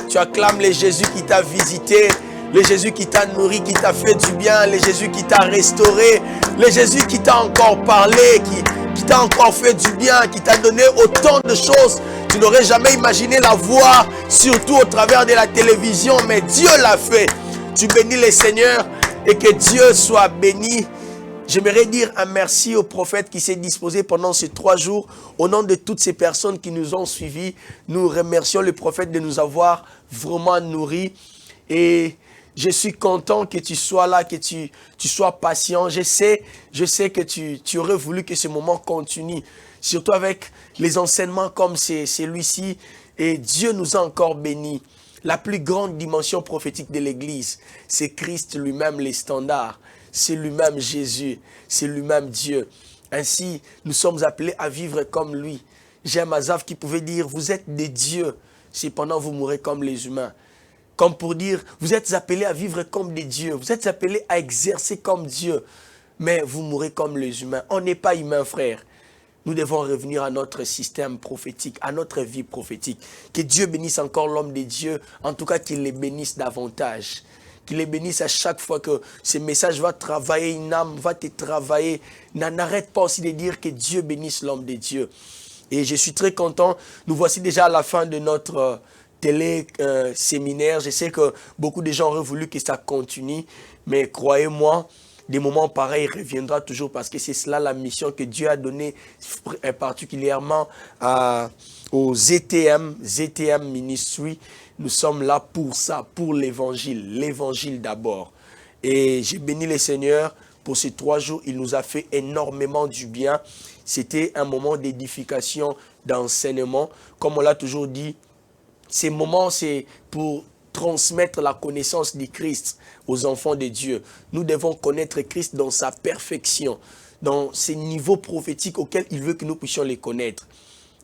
Speaker 3: Tu acclames le Jésus qui t'a visité. Le Jésus qui t'a nourri, qui t'a fait du bien. Le Jésus qui t'a restauré. Le Jésus qui t'a encore parlé, qui t'a encore fait du bien, qui t'a donné autant de choses. Tu n'aurais jamais imaginé la voir, surtout au travers de la télévision, mais Dieu l'a fait. Tu bénis les Seigneurs et que Dieu soit béni. J'aimerais dire un merci au prophète qui s'est disposé pendant ces 3 jours. Au nom de toutes ces personnes qui nous ont suivis, nous remercions le prophète de nous avoir vraiment nourris. Et je suis content que tu sois là, que tu sois patient. Je sais que tu aurais voulu que ce moment continue. Surtout avec les enseignements comme celui-ci. Et Dieu nous a encore bénis. La plus grande dimension prophétique de l'Église, c'est Christ lui-même, les standards. C'est lui-même Jésus. C'est lui-même Dieu. Ainsi, nous sommes appelés à vivre comme lui. J'aime Asaph qui pouvait dire, vous êtes des dieux. Cependant, vous mourrez comme les humains. Comme pour dire, vous êtes appelés à vivre comme des dieux. Vous êtes appelés à exercer comme Dieu. Mais vous mourrez comme les humains. On n'est pas humains, frères. Nous devons revenir à notre système prophétique, à notre vie prophétique. Que Dieu bénisse encore l'homme de Dieu. En tout cas, qu'il les bénisse davantage. Qu'il les bénisse à chaque fois que ce message va travailler une âme, va te travailler. N'arrête pas aussi de dire que Dieu bénisse l'homme de Dieu. Et je suis très content. Nous voici déjà à la fin de notre séminaire. Je sais que beaucoup de gens auraient voulu que ça continue, mais croyez-moi, des moments pareils reviendra toujours parce que c'est cela la mission que Dieu a donnée particulièrement aux ZTM Ministry. Nous sommes là pour ça, pour l'évangile d'abord. Et j'ai béni le Seigneur pour ces 3 jours. Il nous a fait énormément du bien. C'était un moment d'édification, d'enseignement. Comme on l'a toujours dit,
Speaker 8: ces moments, c'est pour transmettre la connaissance du Christ aux enfants de Dieu. Nous devons connaître Christ dans sa perfection, dans ces niveaux prophétiques auxquels il veut que nous puissions les connaître.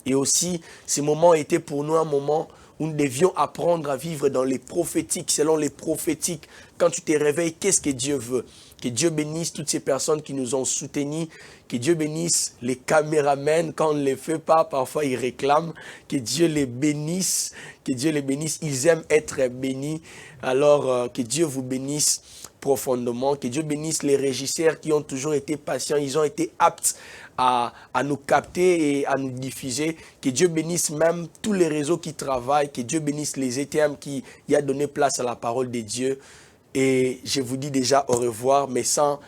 Speaker 8: Et aussi, ces moments étaient pour nous un moment où nous devions apprendre à vivre dans les prophétiques, selon les prophétiques. Quand tu te réveilles, qu'est-ce que Dieu veut? Que Dieu bénisse toutes ces personnes qui nous ont soutenus. Que Dieu bénisse les caméramens. Quand on ne les fait pas, parfois ils réclament. Que Dieu les bénisse. Que Dieu les bénisse. Ils aiment être bénis. Alors, que Dieu vous bénisse profondément. Que Dieu bénisse les régisseurs qui ont toujours été patients. Ils ont été aptes à nous capter et à nous diffuser. Que Dieu bénisse même tous les réseaux qui travaillent. Que Dieu bénisse les ETM qui y a donné place à la parole de Dieu. Et je vous dis déjà au revoir, mais sans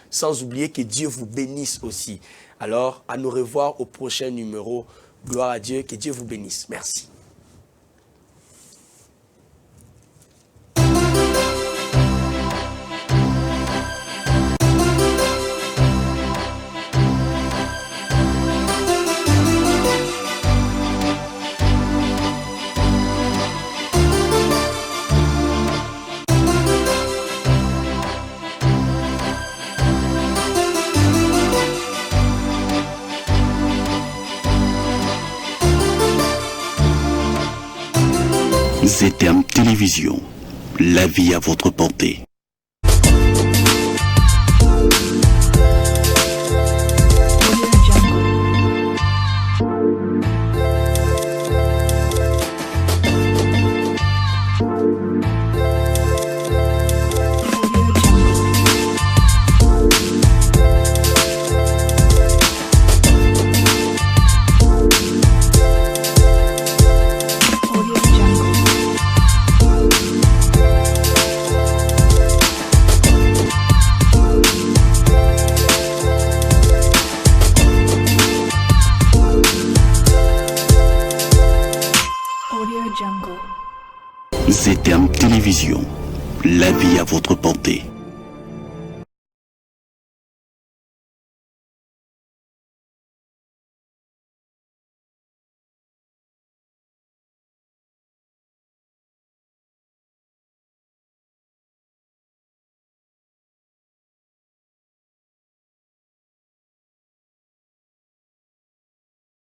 Speaker 8: oublier que Dieu vous bénisse aussi. Alors, à nous revoir au prochain numéro. Gloire à Dieu, que Dieu vous bénisse. Merci.
Speaker 1: ZTM Télévision, la vie à votre portée. ZTM Télévision, la vie à votre portée.